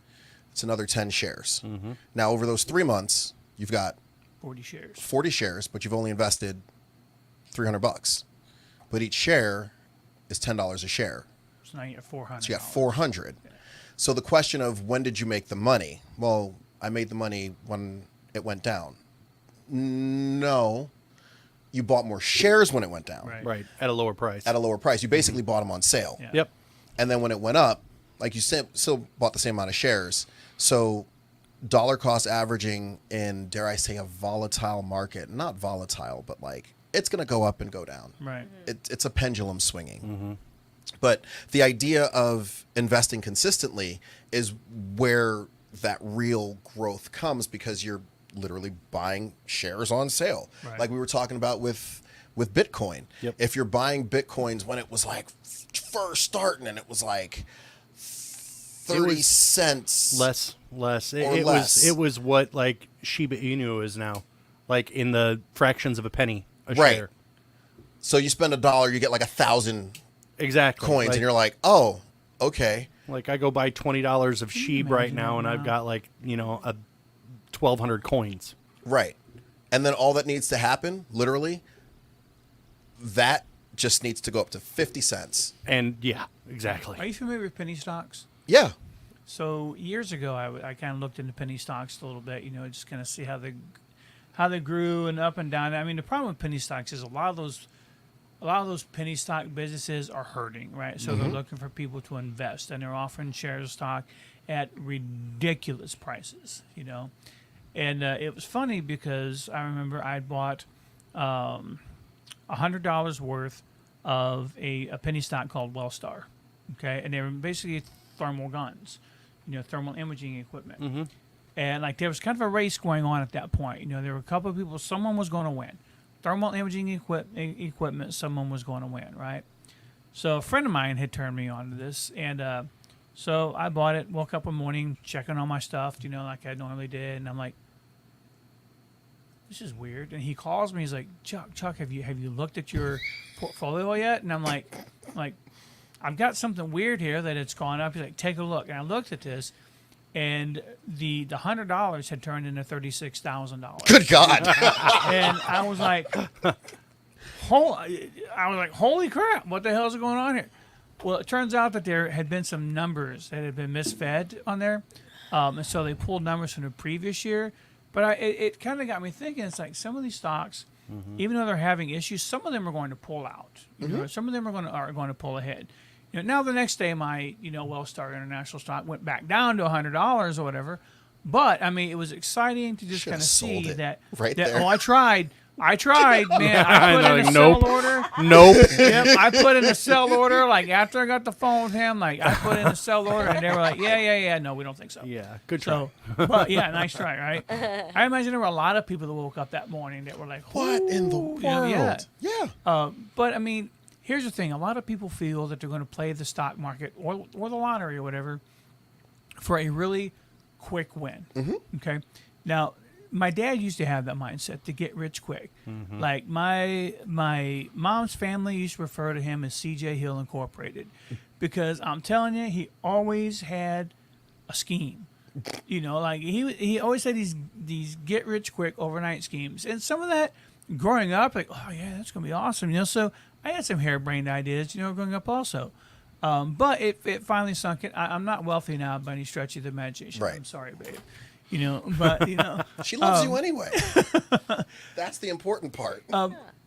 It's another 10 shares. Now over those 3 months, you've got 40 shares. 40 shares, but you've only invested $300. But each share is $10 a share. So now you're at 400. So you got 400. So the question of when did you make the money? Well, I made the money when it went down. No. You bought more shares when it went down. Right. At a lower price. At a lower price. You basically bought them on sale. Yeah. Yep. And then when it went up, like you still bought the same amount of shares. So dollar cost averaging in, dare I say, a volatile market, not volatile, but like it's going to go up and go down. Right. It's a pendulum swinging. But the idea of investing consistently is where that real growth comes, because you're literally buying shares on sale. Right. Like we were talking about with Bitcoin. Yep. If you're buying Bitcoins when it was like first starting and it was like 30 cents. Less. Or less. It was what like Shiba Inu is now, like in the fractions of a penny a Right. share. So you spend $1, you get like 1,000 Exactly. coins, Like, and you're like, oh, okay. like I go buy $20 of Sheeb right imagine now, that and I've now? got like 1,200 coins. Right. And then all that needs to happen, literally, that just needs to go up to 50 cents. And yeah, exactly. Are you familiar with penny stocks? Yeah. So years ago, I kind of looked into penny stocks a little bit, just kind of see how they grew and up and down. I mean, the problem with penny stocks is a lot of those penny stock businesses are hurting, right? So they're looking for people to invest, and they're offering shares of stock at ridiculous prices, And it was funny because I remember I bought $100 worth of a penny stock called Wellstar, okay? And they were basically thermal guns, thermal imaging equipment. And like there was kind of a race going on at that point. There were a couple of people, someone was going to win. Thermal imaging equipment, someone was going to win, right? So a friend of mine had turned me on to this, and so I bought it, woke up one morning, checking on my stuff, like I normally did, and I'm like, this is weird. And he calls me, he's like, Chuck, have you looked at your portfolio yet? And I'm like, I've got something weird here that it's gone up. He's like, take a look. And I looked at this, and the $100 had turned into $36,000. Good God. And I was like, holy crap, what the hell is going on here? Well, it turns out that there had been some numbers that had been misfed on there. And so they pulled numbers from the previous year. But it kind of got me thinking, it's like some of these stocks, even though they're having issues, some of them are going to pull out. Some of them are going to pull ahead. Now the next day, my Wellstar International stock went back down to $100 or whatever. But I mean, it was exciting to just Should've kind of sold see it that. right there. Oh, I tried, man. I put in a Nope. sell order. Nope. Yep, I put in a sell order. Like after I got the phone with him, like I put in a sell order, and they were like, yeah. No, we don't think so. Yeah, good try. So, but yeah, nice try, right? I imagine there were a lot of people that woke up that morning that were like, What in the world? Yeah. Yeah. But I mean, here's the thing: a lot of people feel that they're going to play the stock market or the lottery or whatever for a really quick win. Okay. Now, my dad used to have that mindset to get rich quick. Like my mom's family used to refer to him as C.J. Hill Incorporated, because I'm telling you, he always had a scheme. Like he always had these get rich quick overnight schemes, and some of that growing up, like, oh yeah, that's gonna be awesome. So I had some harebrained ideas, growing up also. But it finally sunk in. I'm not wealthy now by any stretch of the imagination. Right. I'm sorry, babe. But She loves you anyway. That's the important part.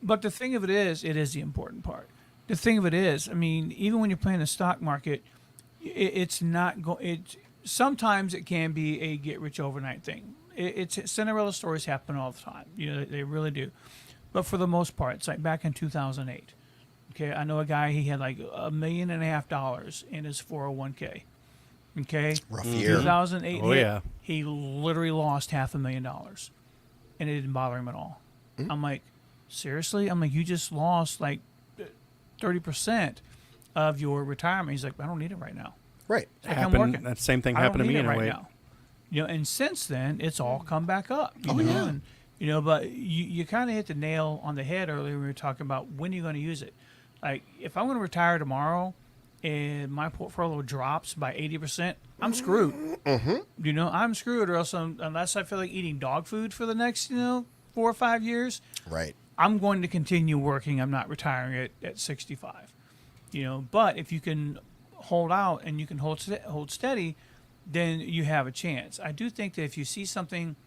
but the thing of it is the important part. The thing of it is, I mean, even when you're playing the stock market, it's not sometimes it can be a get rich overnight thing. It's Cinderella stories happen all the time. You know, they really do. But for the most part, it's like back in 2008. Okay, I know a guy, he had like $1.5 million in his 401k. Okay, Rough year. 2008 Oh, hit, yeah. he literally lost $500,000, and it didn't bother him at all. I'm like, seriously? I'm like, you just lost like 30% of your retirement. He's like, I don't need it right now. Right. Like, I'm working. That same thing I don't happened to need me it in a right way. now. You know, and since then, it's all come back up. You Oh, know? yeah. And, you know, but you kind of hit the nail on the head earlier when we were talking about when you're going to use it. Like, if I'm going to retire tomorrow and my portfolio drops by 80%, I'm screwed. Mm-hmm. You know, I'm screwed, or else unless I feel like eating dog food for the next, 4 or 5 years, Right. I'm going to continue working. I'm not retiring at 65. You know, but if you can hold out and you can hold steady, then you have a chance. I do think that if you see something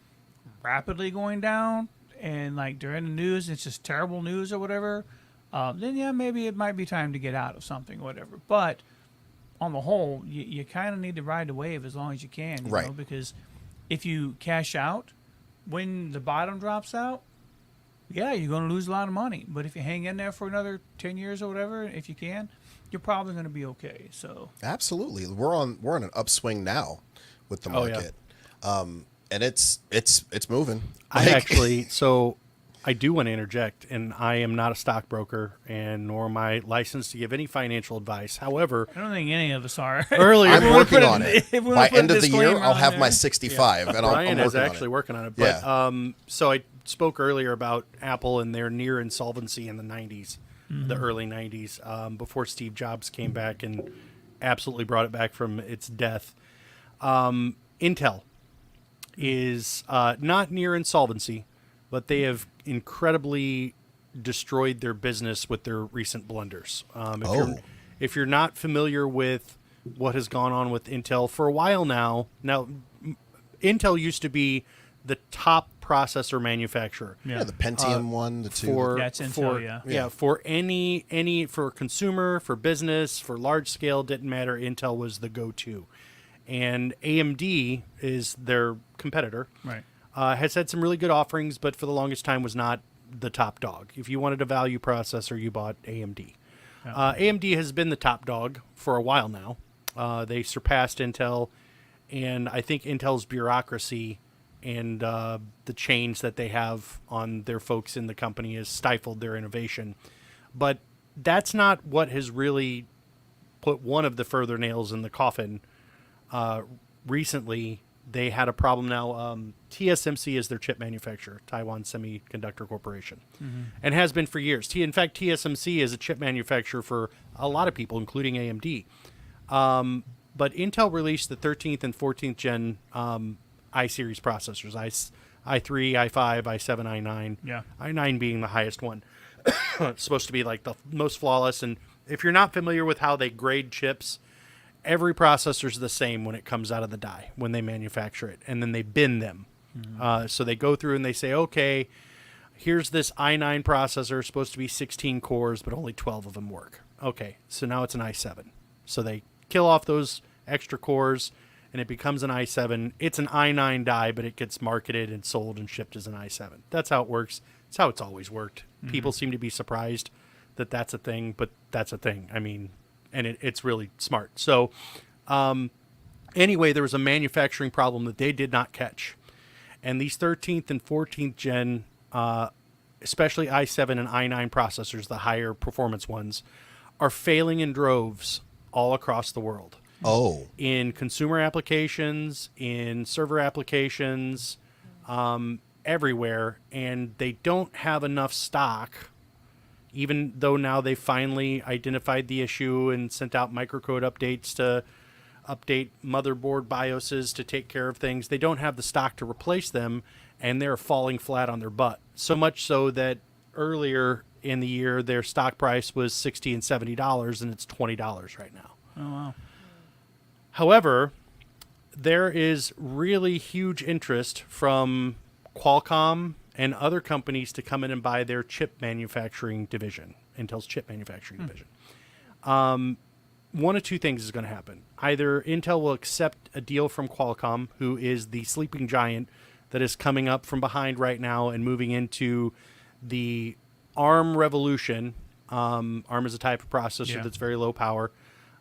rapidly going down and like during the news, it's just terrible news or whatever, then yeah, maybe it might be time to get out of something or whatever. But on the whole, you kind of need to ride the wave as long as you can, you Right. know, because if you cash out when the bottom drops out, yeah, you're going to lose a lot of money. But if you hang in there for another 10 years or whatever, if you can, you're probably going to be okay. So Absolutely. We're on an upswing now with the Oh, yeah. market. And it's moving. I Like- actually, so I do want to interject, and I am not a stockbroker, and nor am I licensed to give any financial advice. However, I don't think any of us are. earlier, I'm working put a- on it. if we By put a end of the year, disclaimer I'll on have my there. 65, and I'm Brian working is actually on it. working on it. But Yeah. so I spoke earlier about Apple and their near insolvency in the 90s, the early 90s, before Steve Jobs came back and absolutely brought it back from its death. Intel is not near insolvency, but they have incredibly destroyed their business with their recent blunders. If you're not familiar with what has gone on with Intel for a while now, Intel used to be the top processor manufacturer. Yeah, the Pentium one, the two. For Yeah, it's Intel, for, yeah. for any for consumer, for business, for large scale, didn't matter. Intel was the go-to, and AMD is their competitor. Right. Has had some really good offerings, but for the longest time was not the top dog. If you wanted a value processor, you bought AMD. AMD has been the top dog for a while now. They surpassed Intel, and I think Intel's bureaucracy and the change that they have on their folks in the company has stifled their innovation. But that's not what has really put one of the further nails in the coffin. Recently, they had a problem now. TSMC is their chip manufacturer, Taiwan Semiconductor Corporation, and has been for years. In fact, TSMC is a chip manufacturer for a lot of people, including AMD. But Intel released the 13th and 14th gen i-series processors, i3, i5, i7, i9. Yeah. i9 being the highest one. It's supposed to be like the most flawless. And if you're not familiar with how they grade chips, every processor is the same when it comes out of the die, when they manufacture it, and then they bin them. So they go through and they say, okay, here's this i9 processor, supposed to be 16 cores, but only 12 of them work. Okay, so now it's an i7. So they kill off those extra cores, and it becomes an i7. It's an i9 die, but it gets marketed and sold and shipped as an i7. That's how it works. It's how it's always worked. People seem to be surprised that that's a thing, but that's a thing. I mean, and it's really smart. So anyway, there was a manufacturing problem that they did not catch. And these 13th and 14th gen, especially i7 and i9 processors, the higher performance ones, are failing in droves all across the world. Oh, In consumer applications, in server applications, everywhere. And they don't have enough stock, even though now they finally identified the issue and sent out microcode updates to update motherboard BIOSes to take care of things. They don't have the stock to replace them, and they're falling flat on their butt. So much so that earlier in the year, their stock price was $60 and $70, and it's $20 right now. Oh, wow. However, there is really huge interest from Qualcomm and other companies to come in and buy their chip manufacturing division, Intel's chip manufacturing division. one of two things is going to happen. Either Intel will accept a deal from Qualcomm, who is the sleeping giant that is coming up from behind right now and moving into the ARM revolution. ARM is a type of processor that's very low power,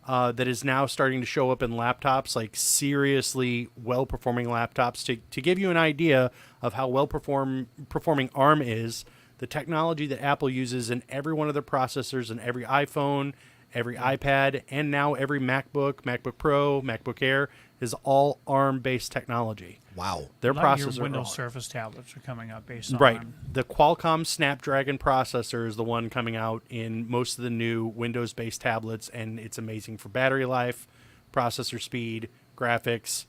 that is now starting to show up in laptops, like seriously well-performing laptops. To give you an idea of how well-performing ARM is, the technology that Apple uses in every one of their processors in every iPhone, every iPad, and now every MacBook, MacBook Pro, MacBook Air is all ARM-based technology. Wow. Their A lot of processors your Windows are Surface tablets are coming out based on right. ARM. The Qualcomm Snapdragon processor is the one coming out in most of the new Windows-based tablets, and it's amazing for battery life, processor speed, graphics.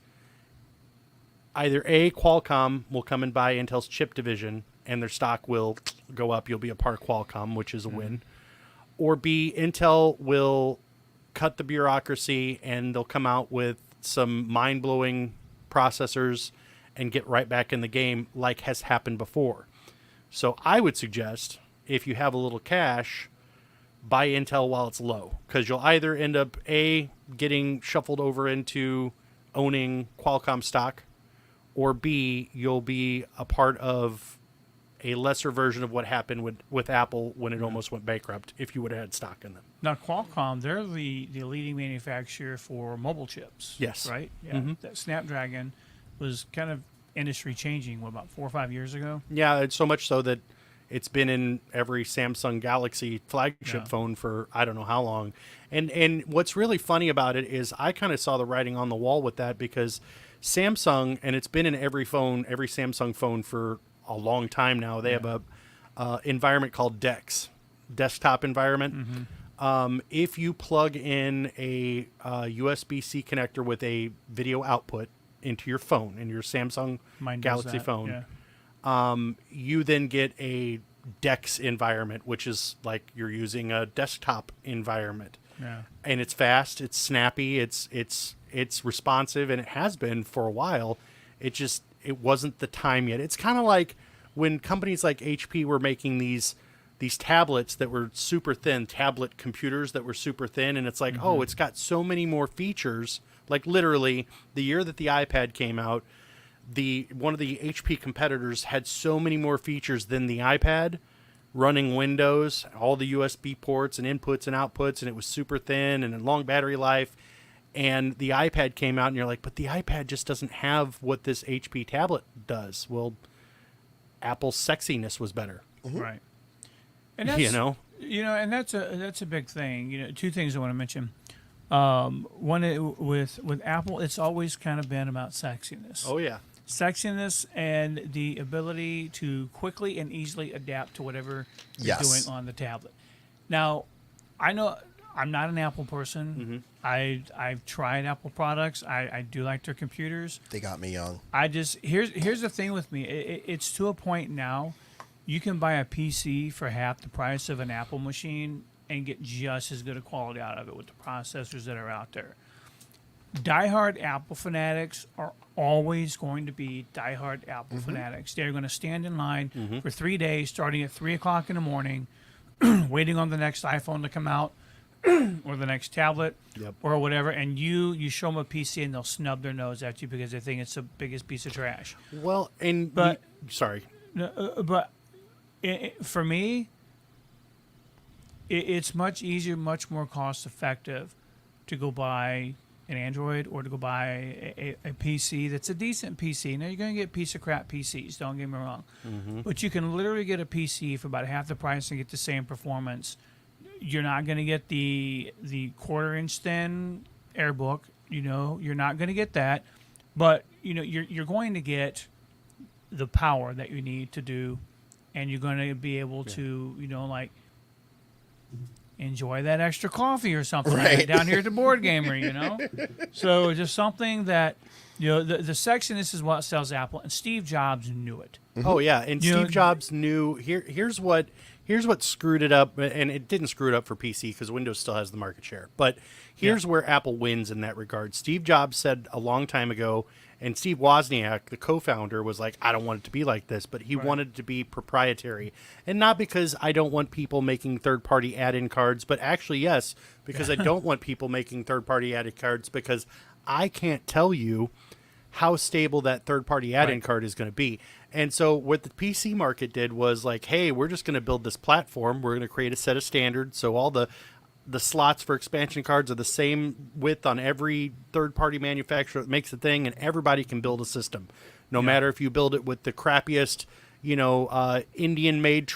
Either A, Qualcomm will come and buy Intel's chip division, and their stock will go up. You'll be a part of Qualcomm, which is a win. Or B, Intel will cut the bureaucracy, and they'll come out with some mind-blowing processors and get right back in the game like has happened before. So I would suggest, if you have a little cash, buy Intel while it's low, because you'll either end up, A, getting shuffled over into owning Qualcomm stock, or B, you'll be a part of a lesser version of what happened with Apple when it almost went bankrupt if you would have had stock in them. Now, Qualcomm, they're the leading manufacturer for mobile chips. Yes. Right? Yeah. That Snapdragon was kind of industry changing, about 4 or 5 years ago? Yeah, it's so much so that it's been in every Samsung Galaxy flagship phone for I don't know how long. And what's really funny about it is I kind of saw the writing on the wall with that, because Samsung, and it's been in every Samsung phone for a long time now. They have a environment called DeX, desktop environment. If you plug in a USB-C connector with a video output into your phone, in your Samsung Mine does Galaxy that, phone, yeah. you then get a DeX environment, which is like you're using a desktop environment. Yeah. And it's fast, it's snappy, it's responsive, and it has been for a while. It wasn't the time yet. It's kind of like when companies like HP were making these tablets that were super thin, tablet computers that were super thin, and it's like, oh, it's got so many more features. Like literally, the year that the iPad came out, one of the HP competitors had so many more features than the iPad, running Windows, all the USB ports and inputs and outputs, and it was super thin and a long battery life. And the iPad came out, and you're like, but the iPad just doesn't have what this HP tablet does. Well, Apple's sexiness was better. Right. And that's, and that's a big thing. Two things I want to mention. One, with Apple, it's always kind of been about sexiness. Oh yeah, sexiness and the ability to quickly and easily adapt to whatever you're doing on the tablet. Now, I know I'm not an Apple person. I've tried Apple products. I do like their computers. They got me young. Here's the thing with me. It's to a point now, you can buy a PC for half the price of an Apple machine and get just as good a quality out of it with the processors that are out there. Diehard Apple fanatics are always going to be diehard Apple fanatics. They're going to stand in line for 3 days, starting at 3 o'clock in the morning, waiting on the next iPhone to come out or the next tablet or whatever. And you show them a PC and they'll snub their nose at you because they think it's the biggest piece of trash. Well, sorry. But for me, it's much easier, much more cost effective to go buy an Android or to go buy a PC that's a decent PC. Now, you're going to get piece of crap PCs, don't get me wrong. But you can literally get a PC for about half the price and get the same performance. You're not going to get the quarter-inch thin AirBook. You're not going to get that. But, you're going to get the power that you need to do, and you're going to be able to, enjoy that extra coffee or something like that down here at the Board Gamer, So just something that, the sexiness is what sells Apple, and Steve Jobs knew it. Oh yeah, and Steve Jobs knew. Here's what screwed it up, and it didn't screw it up for PC because Windows still has the market share. But here's where Apple wins in that regard. Steve Jobs said a long time ago, And Steve Wozniak, the co-founder, was like, I don't want it to be like this, but he wanted it to be proprietary. And not because I don't want people making third-party add-in cards, but actually, yes, because I don't want people making third-party add-in cards, because I can't tell you how stable that third-party add-in card is going to be. And so what the PC market did was like, hey, we're just going to build this platform. We're going to create a set of standards. So all the slots for expansion cards are the same width on every third-party manufacturer that makes the thing, and everybody can build a system. No matter if you build it with the crappiest, Indian-made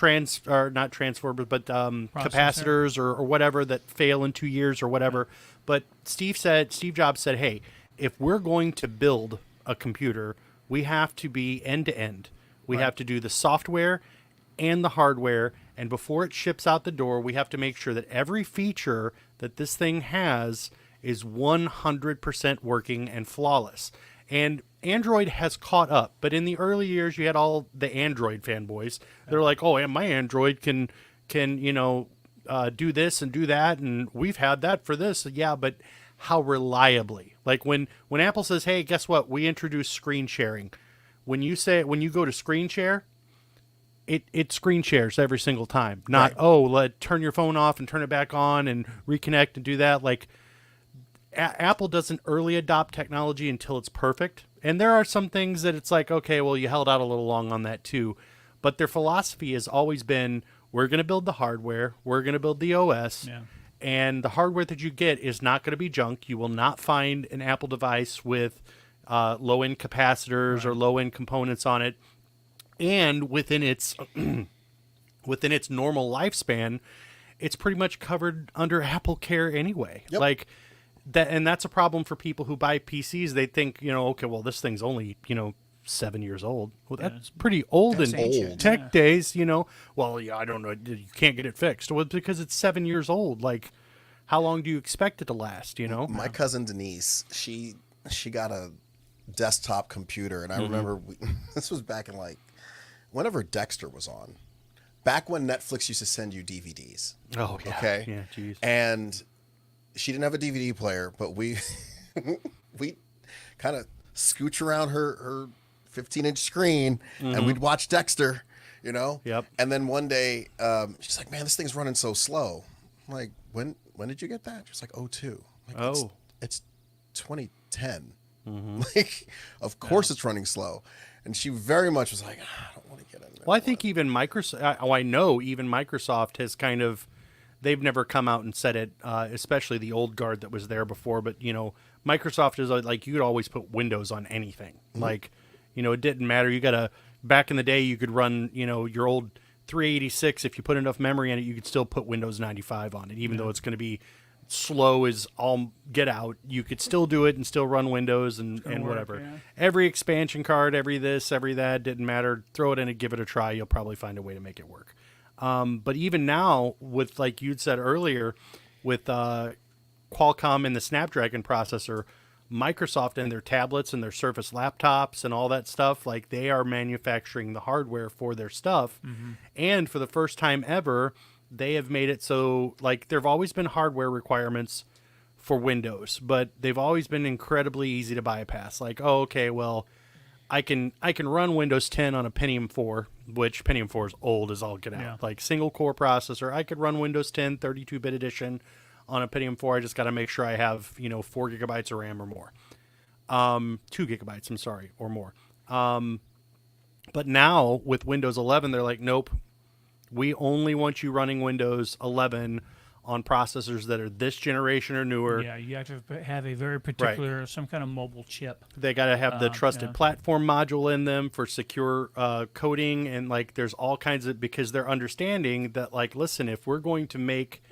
not transformers, but capacitors or whatever that fail in 2 years or whatever. But Steve Jobs said, hey, if we're going to build a computer, we have to be end-to-end. We have to do the software and the hardware, and before it ships out the door, we have to make sure that every feature that this thing has is 100% working and flawless. And Android has caught up, but in the early years, you had all the Android fanboys. They're like, oh, and my Android can do this and do that, and we've had that for this. Yeah, but how reliably? Like when Apple says, hey, guess what? We introduced screen sharing. When you go to screen share, it screen shares every single time. Not, turn your phone off and turn it back on and reconnect and do that. Like Apple doesn't early adopt technology until it's perfect. And there are some things that it's like, okay, well, you held out a little long on that too. But their philosophy has always been, we're going to build the hardware. We're going to build the OS. Yeah. And the hardware that you get is not going to be junk. You will not find an Apple device with low-end capacitors or low-end components on it. And within its normal lifespan, it's pretty much covered under Apple Care anyway. Yep. Like that, and that's a problem for people who buy PCs. They think, okay, well, this thing's only 7 years old. Well, that's pretty old in tech days, Well, yeah, I don't know. You can't get it fixed. Well, because it's 7 years old. Like, how long do you expect it to last, My cousin Denise, she got a desktop computer, and I remember this was back in whenever Dexter was on. Back when Netflix used to send you DVDs. Oh, yeah. Okay? Yeah, geez. And she didn't have a DVD player, but we kind of scooch around her 15-inch screen, and we'd watch Dexter, Yep. And then one day, she's like, man, this thing's running so slow. I'm like, when did you get that? She's like, 02. Like, it's 2010. Like, of course it's running slow. And she very much was like, I don't want to get in there. Well, I think even Microsoft, I know even Microsoft has kind of, they've never come out and said it, especially the old guard that was there before. But, Microsoft is like, you could always put Windows on anything. Like, it didn't matter. Back in the day, you could run, your old 386. If you put enough memory in it, you could still put Windows 95 on it, even though it's going to be slow as all get out. You could still do it and still run Windows and whatever. Yeah. Every expansion card, every this, every that, didn't matter. Throw it in and give it a try. You'll probably find a way to make it work. But even now, with like you'd said earlier, with Qualcomm and the Snapdragon processor, Microsoft and their tablets and their Surface laptops and all that stuff, like they are manufacturing the hardware for their stuff. And for the first time ever, they have made it so, like, there have always been hardware requirements for Windows, but they've always been incredibly easy to bypass. Like, oh, okay, well, I can run Windows 10 on a Pentium 4, which Pentium 4 is old as all get out. Yeah. Like, single core processor. I could run Windows 10 32-bit edition on a Pentium 4. I just got to make sure I have, 4 gigabytes of RAM or more. 2 gigabytes, I'm sorry, or more. But now with Windows 11, they're like, nope. We only want you running Windows 11 on processors that are this generation or newer. Yeah, you have to have a very particular, some kind of mobile chip. They got to have the trusted platform module in them for secure coding. And like, there's all kinds of, because they're understanding that like, listen, if we're going to make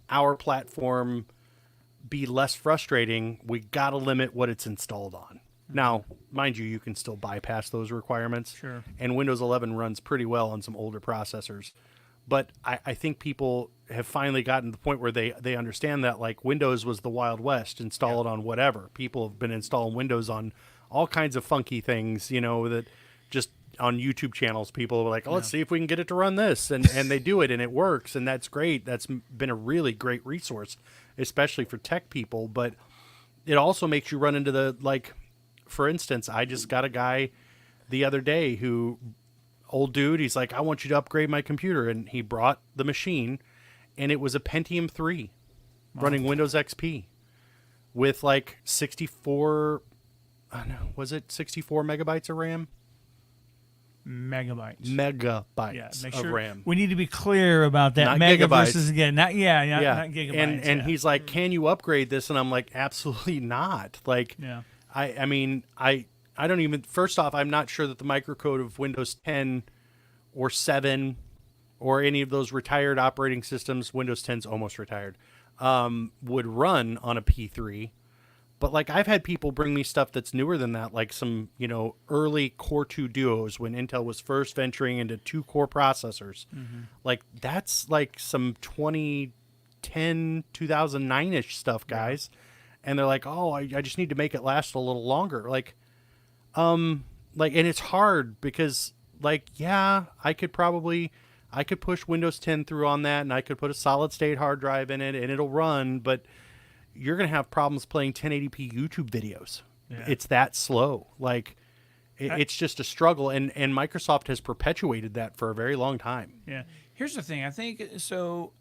our platform be less frustrating, we got to limit what it's installed on. Now, mind you, you can still bypass those requirements. Sure. And Windows 11 runs pretty well on some older processors. But I think people have finally gotten to the point where they understand that, like, Windows was the Wild West. Install it on whatever. People have been installing Windows on all kinds of funky things, that just on YouTube channels, people are like, oh, let's see if we can get it to run this. And they do it, and it works. And that's great. That's been a really great resource, especially for tech people. But it also makes you run into the, like, for instance, I just got a guy the other day old dude, he's like, I want you to upgrade my computer. And he brought the machine, and it was a Pentium 3 running Windows XP with like 64, I don't know, was it 64 megabytes of RAM? Megabytes. Megabytes Make of sure RAM. we need to be clear about that. Not Mega gigabytes. versus again, not gigabytes. And he's like, can you upgrade this? And I'm like, absolutely not. Like, yeah. I mean, I don't even, first off, I'm not sure that the microcode of Windows 10 or 7 or any of those retired operating systems, Windows 10's almost retired, would run on a P3. But like, I've had people bring me stuff that's newer than that, like some, early Core 2 Duos when Intel was first venturing into 2-core processors. Mm-hmm. Like, that's like some 2010, 2009-ish stuff, guys. Yeah. And they're like, oh, I just need to make it last a little longer. And it's hard because, I could push Windows 10 through on that, and I could put a solid state hard drive in it, and it'll run, but you're going to have problems playing 1080p YouTube videos. Yeah. It's that slow. It's just a struggle, and Microsoft has perpetuated that for a very long time. Yeah. Here's the thing. I think, so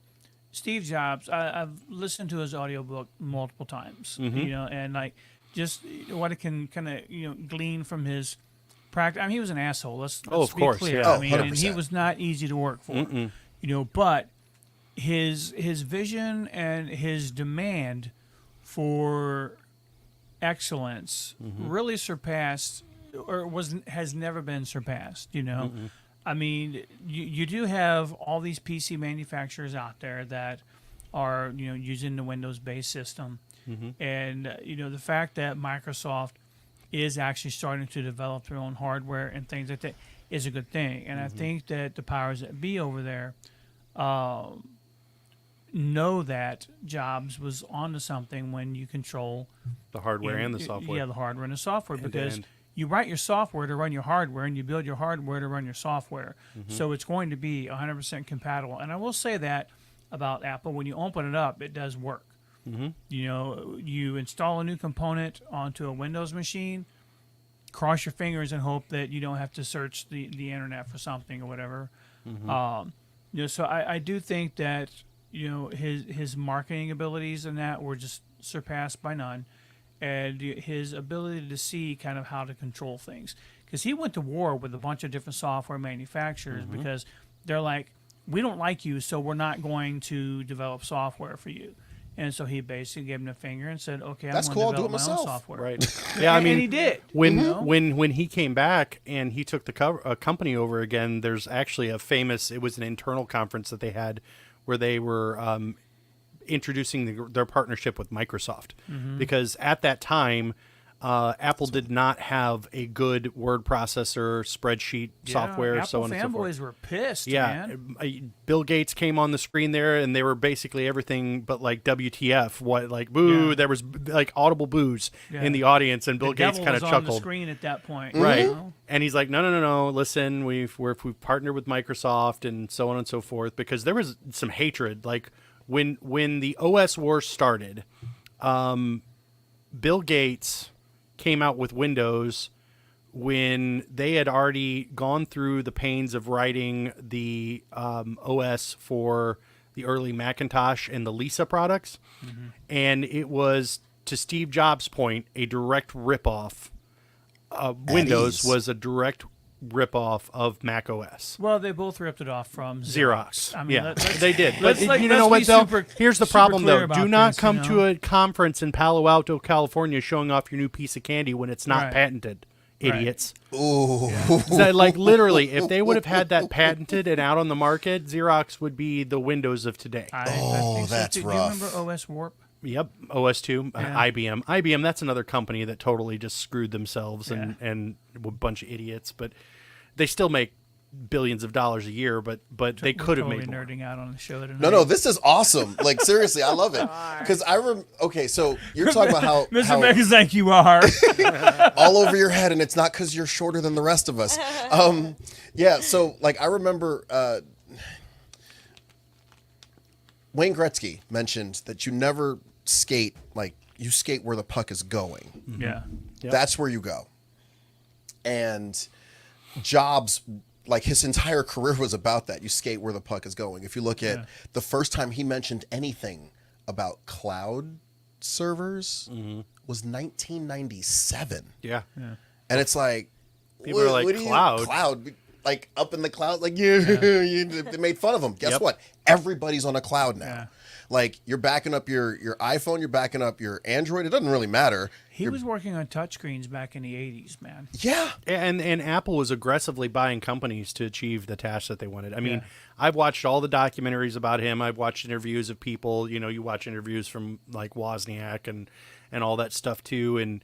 Steve Jobs, I've listened to his audiobook multiple times, and just what it can kind of, glean from his practice. I mean, he was an asshole. Let's be clear. Yeah. I mean, and he was not easy to work for, but his vision and his demand for excellence really surpassed, or has never been surpassed. I mean, you do have all these PC manufacturers out there that are using the Windows-based system, and the fact that Microsoft is actually starting to develop their own hardware and things like that is a good thing. And I think that the powers that be over there know that Jobs was onto something when you control the hardware and the software. Yeah, the hardware and the software, because end. you write your software to run your hardware, and you build your hardware to run your software. So it's going to be 100% compatible. And I will say that about Apple: when you open it up, it does work. You install a new component onto a Windows machine, cross your fingers and hope that you don't have to search the internet for something or whatever. So I do think that his marketing abilities and that were just surpassed by none, and his ability to see kind of how to control things, because he went to war with a bunch of different software manufacturers because they're like, we don't like you, so we're not going to develop software for you. And so he basically gave him the finger and said, okay, I'm going to develop my own software. Right. Yeah, I mean, and he did. When he came back and he took the company over again, there's actually it was an internal conference that they had where they were introducing their partnership with Microsoft. Because at that time, Apple did not have a good word processor, spreadsheet software, Apple so on and so forth. fanboys were pissed, man. Bill Gates came on the screen there, and they were basically everything but like WTF. What, like, boo? Yeah. There was like audible boos in the audience, and Bill Gates kind of chuckled. On the screen at that point, right? And he's like, no. Listen, we've partnered with Microsoft, and so on and so forth, because there was some hatred. Like when the OS war started, Bill Gates came out with Windows when they had already gone through the pains of writing the OS for the early Macintosh and the Lisa products. And it was, to Steve Jobs' point, a direct ripoff. Windows was a direct ripoff of Mac OS. Well, they both ripped it off from Xerox. I mean, they did. But you know what, though? Here's the problem, though. Do not come to a conference in Palo Alto, California, showing off your new piece of candy when it's not patented. Idiots. Ooh. So, like, literally, if they would have had that patented and out on the market, Xerox would be the Windows of today. I think that's so. rough. Do you remember OS Warp? Yep, OS2, Yeah. IBM. That's another company that totally just screwed themselves and a bunch of idiots. But they still make billions of dollars a year. But they could have made more. Nerding out on the show tonight. No, this is awesome. Like, seriously, I love it. Because okay, so you're talking about how Mr. Beck is like, you are all over your head, and it's not because you're shorter than the rest of us. Yeah, so like I remember Wayne Gretzky mentioned that you never skate like you skate where the puck is going. Yeah. Yep. That's where you go. And Jobs, like his entire career was about that. You skate where the puck is going. If you look at the first time he mentioned anything about cloud servers was 1997. Yeah. And it's like, People are like, cloud? Cloud? Like up in the cloud? Like, they made fun of him. Guess what? Everybody's on a cloud now. Yeah. Like, you're backing up your iPhone, you're backing up your Android. It doesn't really matter. He was working on touchscreens back in the 80s, man. Yeah. And Apple was aggressively buying companies to achieve the tasks that they wanted. I mean, I've watched all the documentaries about him. I've watched interviews of people. You watch interviews from like Wozniak and all that stuff too. And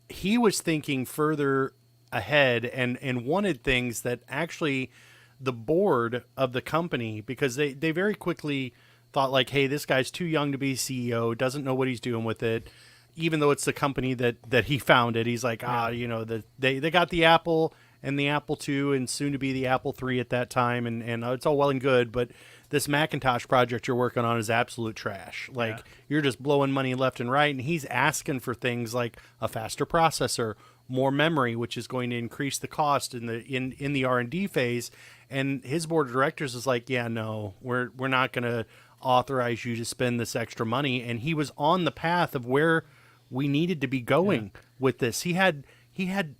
he was thinking further ahead and wanted things that actually the board of the company, because they very quickly thought like, hey, this guy's too young to be CEO, doesn't know what he's doing with it. Even though it's the company that he founded, he's like, they got the Apple and the Apple II and soon to be the Apple III at that time. And it's all well and good, but this Macintosh project you're working on is absolute trash. Like you're just blowing money left and right. And he's asking for things like a faster processor, more memory, which is going to increase the cost in the R&D phase. And his board of directors is like, yeah, no, we're not going to authorize you to spend this extra money. And he was on the path of where we needed to be going with this. He had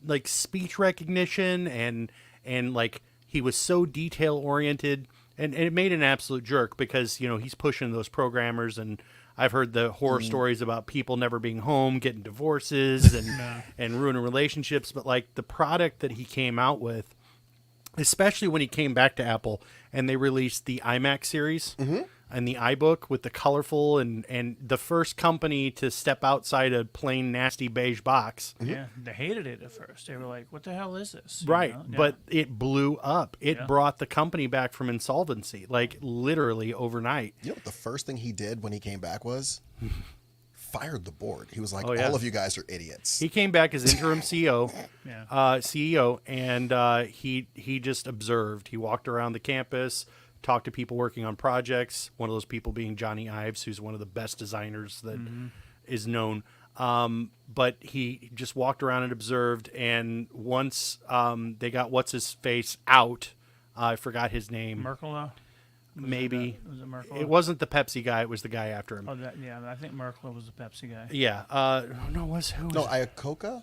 like speech recognition and like he was so detail oriented, and it made an absolute jerk because he's pushing those programmers, and I've heard the horror stories about people never being home, getting divorces and ruining relationships. But like the product that he came out with, especially when he came back to Apple and they released the iMac series and the iBook with the colorful and the first company to step outside a plain nasty beige box. Yeah, they hated it at first. They were like, what the hell is this? Right, but it blew up. It brought the company back from insolvency, like literally overnight. You know what the first thing he did when he came back was? Fired the board. He was like, Oh, yeah. all of you guys are idiots. He came back as interim CEO, Yeah. and he just observed. He walked around the campus, talked to people working on projects. One of those people being Johnny Ives, who's one of the best designers that is known. But he just walked around and observed. And once they got what's his face out, I forgot his name. Merkle? Maybe Was it Merkle? it wasn't the Pepsi guy. It was the guy after him. Oh, I think Merkle was the Pepsi guy. Yeah. No, who was No, Iacocca?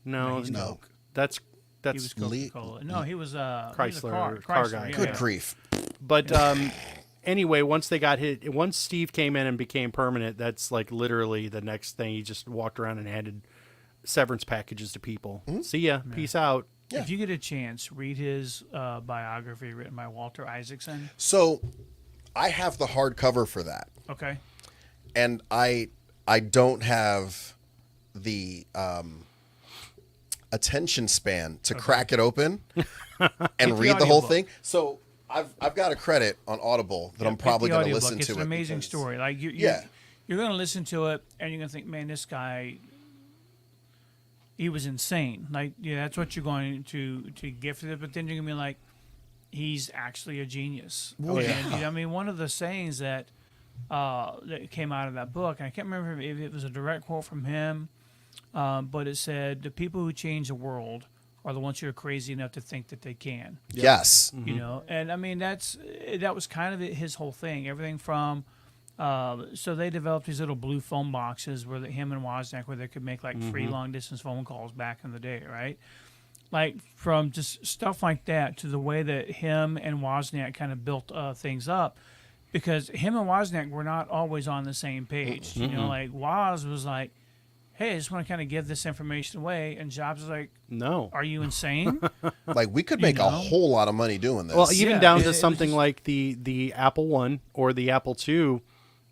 no, he's No. That's He was Lee- Coca-Cola. No, he was Chrysler car guy. Yeah, Good yeah. grief. But anyway, once Steve came in and became permanent, that's like literally the next thing. He just walked around and handed severance packages to people. See ya, peace out. Yeah. If you get a chance, read his biography written by Walter Isaacson. So I have the hardcover for that. Okay. And I don't have the attention span to crack it open and read the whole audiobook. thing. So I've got a credit on Audible that I'm probably going to listen It's to. an amazing because- story. Like you're going to listen to it and you're going to think, man, this guy, he was insane. Like, that's what you're going to get for it. But then you're going to be like, he's actually a genius. Well, And, yeah. I mean, one of the sayings that came out of that book, and I can't remember if it was a direct quote from him, but it said, the people who change the world are the ones who are crazy enough to think that they can. Yes. And I mean that was kind of his whole thing. Everything from so they developed these little blue phone boxes where him and Wozniak, where they could make like free long distance phone calls back in the day, right? Like from just stuff like that to the way that him and Wozniak kind of built things up, because him and Wozniak were not always on the same page. Like Woz was like, hey, I just want to kind of give this information away. And Jobs was like, No. are you insane? Like we could make a whole lot of money doing this. Well, even Yeah, down it to was something just- like the Apple I or the Apple II,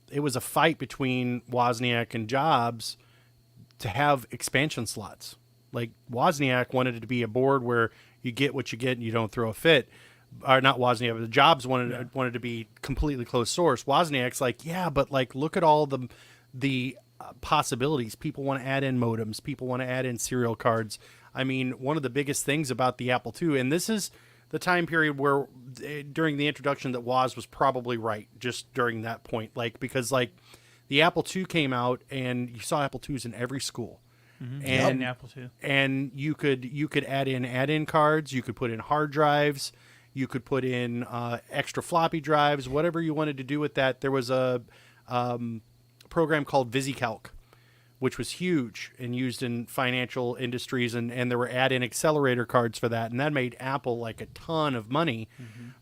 it was a fight between Wozniak and Jobs to have expansion slots. Like Wozniak wanted it to be a board where you get what you get and you don't throw a fit. Or not Wozniak, but Jobs wanted to be completely closed source. Wozniak's like, yeah, but like look at all the possibilities. People want to add in modems. People want to add in serial cards. I mean, one of the biggest things about the Apple II, and this is the time period where during the introduction that Woz was probably right just during that point, like because like the Apple II came out, and you saw Apple IIs in every school. And Apple too. And you could add in cards, you could put in hard drives, you could put in extra floppy drives, whatever you wanted to do with that. There was a program called VisiCalc, which was huge and used in financial industries, and there were add-in accelerator cards for that, and that made Apple like a ton of money.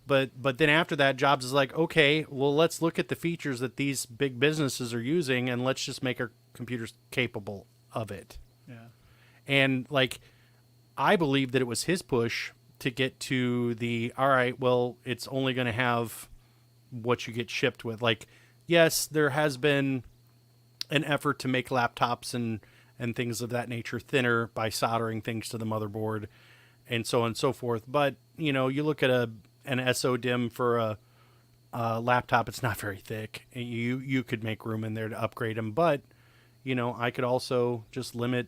But then after that, Jobs is like, okay, well, let's look at the features that these big businesses are using, and let's just make our computers capable of it. Yeah. And like, I believe that it was his push to get to the, all right, well, it's only going to have what you get shipped with. Like, yes, there has been an effort to make laptops and things of that nature thinner by soldering things to the motherboard and so on and so forth. But, you know, you look at an SO-DIMM for a laptop, it's not very thick. You could make room in there to upgrade them. But, you know, I could also just limit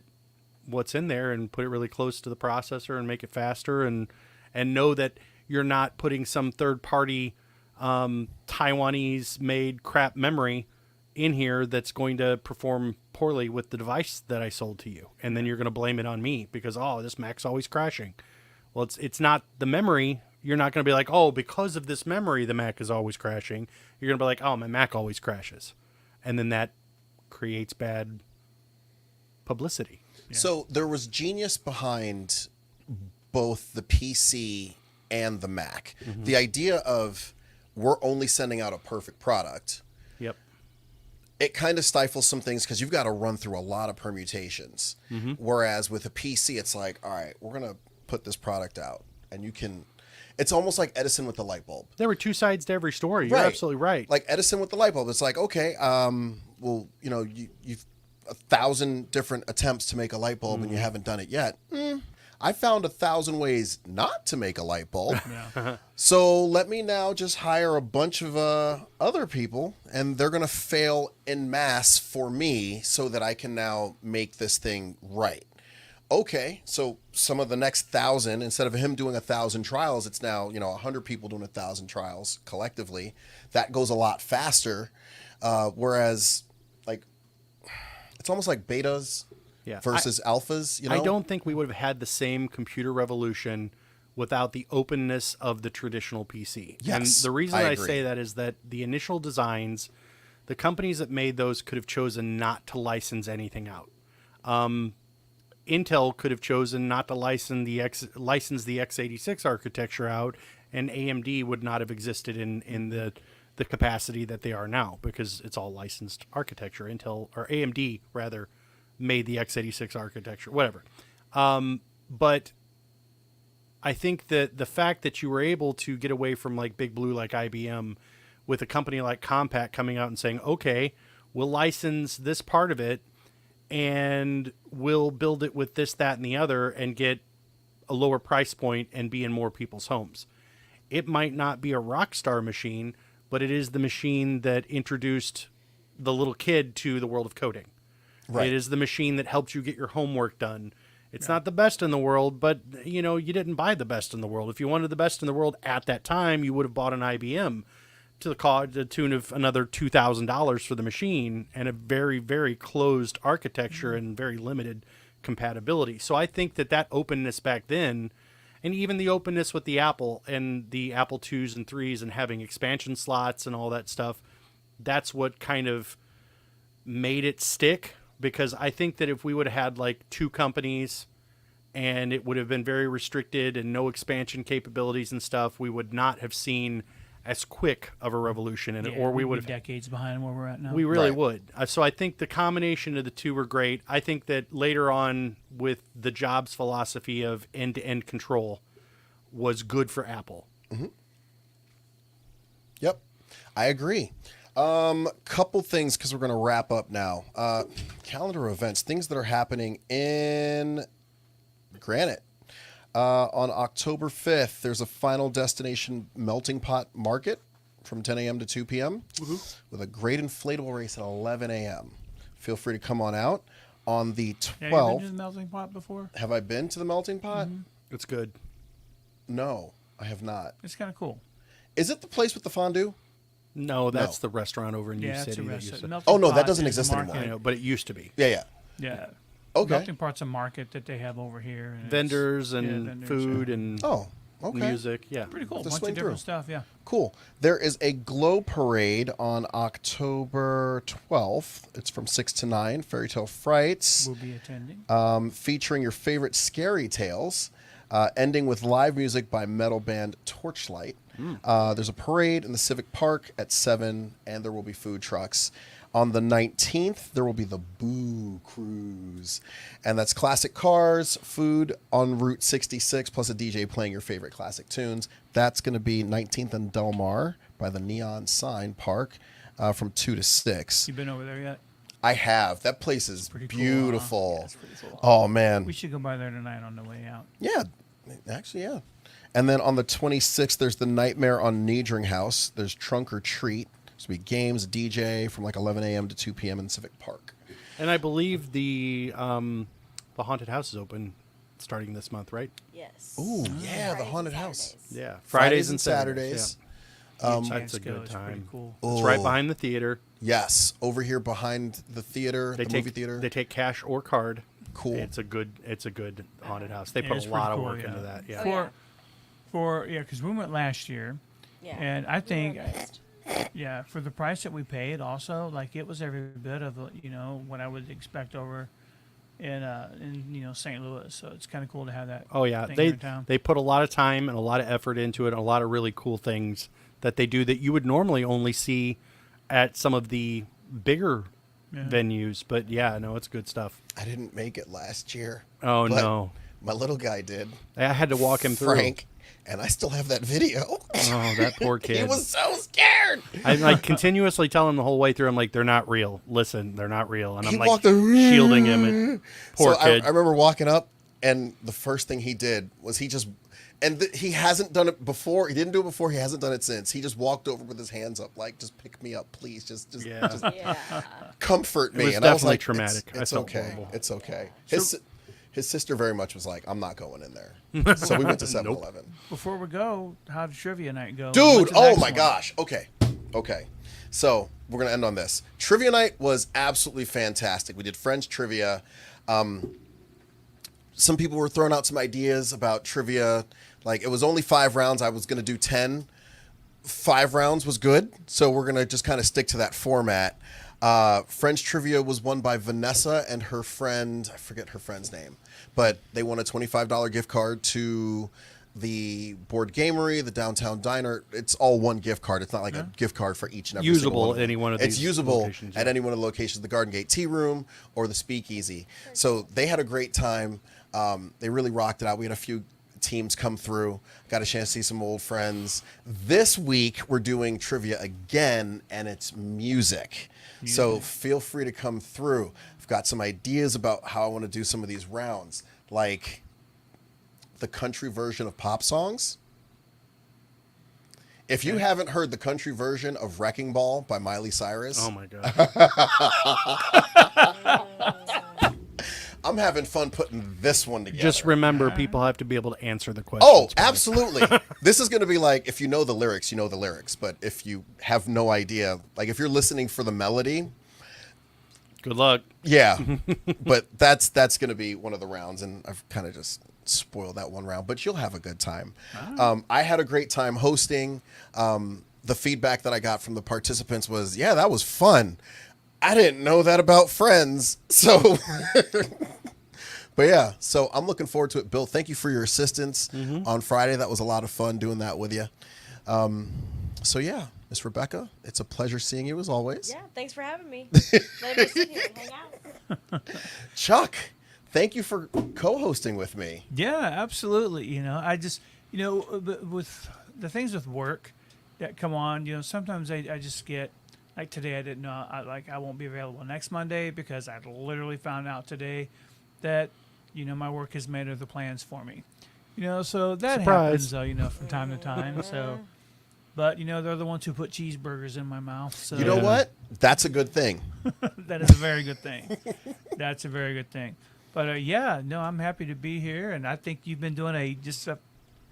what's in there and put it really close to the processor and make it faster and know that you're not putting some third-party Taiwanese-made crap memory in here that's going to perform poorly with the device that I sold to you. And then you're going to blame it on me because, oh, this Mac's always crashing. Well, it's not the memory. You're not going to be like, oh, because of this memory, the Mac is always crashing. You're going to be like, oh, my Mac always crashes. And then that creates bad publicity. Yeah. So there was genius behind both the PC and the Mac. The idea of we're only sending out a perfect product. Yep. It kind of stifles some things because you've got to run through a lot of permutations. Whereas with a PC, it's like, all right, we're going to put this product out. And you can, it's almost like Edison with the light bulb. There were two sides to every story. You're absolutely right. Like Edison with the light bulb. It's like, okay, well, you know, you've 1,000 different attempts to make a light bulb and you haven't done it yet. I found 1,000 ways not to make a light bulb. So let me now just hire a bunch of other people and they're going to fail en masse for me so that I can now make this thing right. Okay, so some of the next 1,000, instead of him doing 1,000 trials, it's now, you know, 100 people doing 1,000 trials collectively. That goes a lot faster. Whereas, like, it's almost like betas versus alphas, you know? I don't think we would have had the same computer revolution without the openness of the traditional PC. Yes, and the reason I I agree. say that is that the initial designs, the companies that made those could have chosen not to license anything out. Intel could have chosen not to license the x86 architecture out, and AMD would not have existed in the capacity that they are now because it's all licensed architecture. Intel, or AMD rather, made the x86 architecture, whatever. But I think that the fact that you were able to get away from like Big Blue, like IBM, with a company like Compaq coming out and saying, okay, we'll license this part of it and we'll build it with this, that, and the other and get a lower price point and be in more people's homes. It might not be a Rockstar machine, but it is the machine that introduced the little kid to the world of coding. Right. It is the machine that helped you get your homework done. It's not the best in the world, but you know, you didn't buy the best in the world. If you wanted the best in the world at that time, you would have bought an IBM to the tune of another $2,000 for the machine and a very, very closed architecture and very limited compatibility. So I think that openness back then, and even the openness with the Apple and the Apple IIs and 3s and having expansion slots and all that stuff, that's what kind of made it stick. Because I think that if we would have had like two companies and it would have been very restricted and no expansion capabilities and stuff, we would not have seen as quick of a revolution in it, or we would have decades behind where we're at now. We really Right. would. So I think the combination of the two were great. I think that later on with the Jobs philosophy of end-to-end control was good for Apple. Yep, I agree. Couple things because we're going to wrap up now. Calendar events, things that are happening in Granite. On October 5th, there's a Final Destination Melting Pot Market from 10 a.m. to 2 p.m. with a great inflatable race at 11 a.m. Feel free to come on out. On the Yeah, you been to 12th, the melting pot before? have I been to the Melting Pot? It's good. No, I have not. It's kind of cool. Is it the place with the fondue? No, that's the restaurant over in New Yeah, it's City. a that restaurant. used to- Melting Oh, no, that Pot doesn't is a exist anymore. market. I know, but it used to be. Yeah. Yeah. Okay. Melting Pot's a market that they have over here. And it's- Vendors yeah, and vendors, food yeah. and Oh, okay. music. Yeah. Pretty cool. To Bunch swing of different through. stuff. Yeah. Cool. There is a glow parade on October 12th. It's from 6 to 9. Fairy Tale Frights. We'll be attending. Featuring your favorite scary tales, ending with live music by metal band Torchlight. There's a parade in the Civic Park at 7, and there will be food trucks. On the 19th, there will be the Boo Cruise, and that's classic cars, food on Route 66, plus a DJ playing your favorite classic tunes. That's going to be 19th and Del Mar by the Neon Sign Park from 2 to 6. You been over there yet? I have. That place is pretty cool, huh? beautiful. Yeah, it's pretty cool. Oh, man. We should go by there tonight on the way out. Yeah, actually, yeah. And then on the 26th, there's the Nightmare on Needring House. There's Trunk or Treat. There's going to be games, DJ from like 11 a.m. to 2 p.m. in Civic Park. And I believe the haunted house is open starting this month, right? Yes. Ooh, yeah, the Fridays haunted and house. Saturdays. Yeah. Fridays and Saturdays. That's a Go, good it's pretty time. cool. It's right Oh. behind the theater. Yes, over here behind the theater, They the take movie theater. They take cash or card. Cool. It's a good haunted house. They Yeah, put it's a lot pretty of cool, work yeah. into that. Yeah. Oh, yeah. Because we went last year, Yeah. and I We were think, amazed. yeah, for the price that we paid, also like it was every bit of what I would expect over in St. Louis. So it's kind of cool to have that. Oh yeah, thing here they in town. they put a lot of time and a lot of effort into it, and a lot of really cool things that they do that you would normally only see at some of the bigger Yeah. venues. But yeah, no, it's good stuff. I didn't make it last year. Oh, but no. My little guy did. I had to walk him through. Frank, and I still have that video. Oh, that poor kid. He was so scared. I'm like continuously telling him the whole way through. I'm like, they're not real. Listen, they're not real. And He I'm like walked the- shielding him. And poor So kid. I remember walking up, and the first thing he did was he just, and he hasn't done it before. He didn't do it before. He hasn't done it since. He just walked over with his hands up, like, just pick me up, please. Just Yeah. just Yeah. comfort me. was And I was definitely like, traumatic. I It's felt okay. horrible. It's okay. His sister very much was like, I'm not going in there. So we went to 7-Eleven. Before we go, how did trivia night go? Dude, What's the oh next my one? gosh. Okay. So we're gonna end on this. Trivia night was absolutely fantastic. We did French trivia. Some people were throwing out some ideas about trivia. Like, it was only 5 rounds. I was gonna do 10. 5 rounds was good, so we're gonna just kind of stick to that format. French trivia was won by Vanessa and her friend. I forget her friend's name, but they won a $25 gift card to the Board Gamery, the Downtown Diner. It's all one gift card. It's not like a gift card for each and every single Usable one of at any them. one of It's these usable locations, at yeah. any one of the locations, the Garden Gate Tea Room or the Speakeasy. So they had a great time. They really rocked it out. We had a few teams come through, got a chance to see some old friends. This week we're doing trivia again, and it's music. So feel free to come through. I've got some ideas about how I want to do some of these rounds, like the country version of pop songs. If you haven't heard the country version of Wrecking Ball by Miley Cyrus, Oh my god. I'm having fun putting this one together. Just remember, people have to be able to answer the questions. Oh, correct. absolutely. This is going to be like, if you know the lyrics, you know the lyrics. But if you have no idea, like if you're listening for the melody, Good luck. yeah. But that's going to be one of the rounds, and I've kind of just spoiled that one round. But you'll have a good time. I had a great time hosting. The feedback that I got from the participants was, yeah, that was fun. I didn't know that about Friends. So, but yeah, so I'm looking forward to it. Bill, thank you for your assistance on Friday. That was a lot of fun doing that with you. So yeah, Miss Rebecca, it's a pleasure seeing you as always. Yeah, thanks for having me. Let me sit here and hang out. Chuck, thank you for co-hosting with me. Yeah, absolutely. I just, with the things with work that come on, sometimes I just get, like today I didn't know, I won't be available next Monday because I literally found out today that, my work has made other plans for me. So that Surprise. happens, from time to time. So, but, they're the ones who put cheeseburgers in my mouth. So You know what? That's a good thing. that is a very good thing. That's a very good thing. But yeah, no, I'm happy to be here, and I think you've been doing just a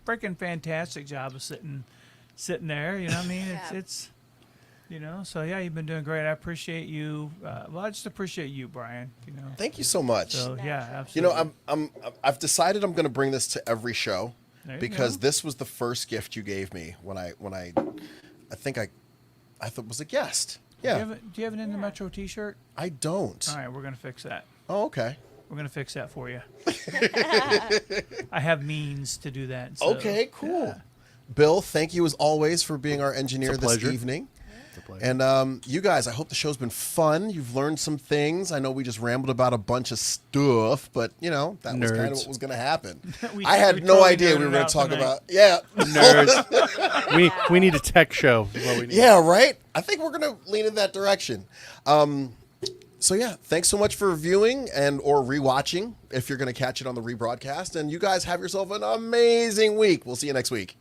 freaking fantastic job of sitting there. You know what I mean? Yeah. It's You know, so yeah, you've been doing great. I appreciate you. Well, I just appreciate you, Brian. You know. Thank you so much. So yeah, You absolutely. know, I've decided I'm going to bring this to every show There you because go. this was the first gift you gave me when I think I thought was a guest. Yeah, Do you have an In the Metro T-shirt? I don't. All right, we're gonna fix that. Oh, okay. We're gonna fix that for you. I have means to do that. So, Okay, cool. yeah. Bill, thank you as always for being our engineer It's a this pleasure. evening. It's a pleasure. And you guys, I hope the show's been fun. You've learned some things. I know we just rambled about a bunch of stuff, but you know that was kind of Nerds. what was going to happen. We- I had we no totally idea we were nerded going out to talk tonight. about. Yeah, Nerds. we need a tech show. Is what we need. yeah, right. I think we're going to lean in that direction. So yeah, thanks so much for viewing and or rewatching if you're going to catch it on the rebroadcast. And you guys have yourself an amazing week. We'll see you next week.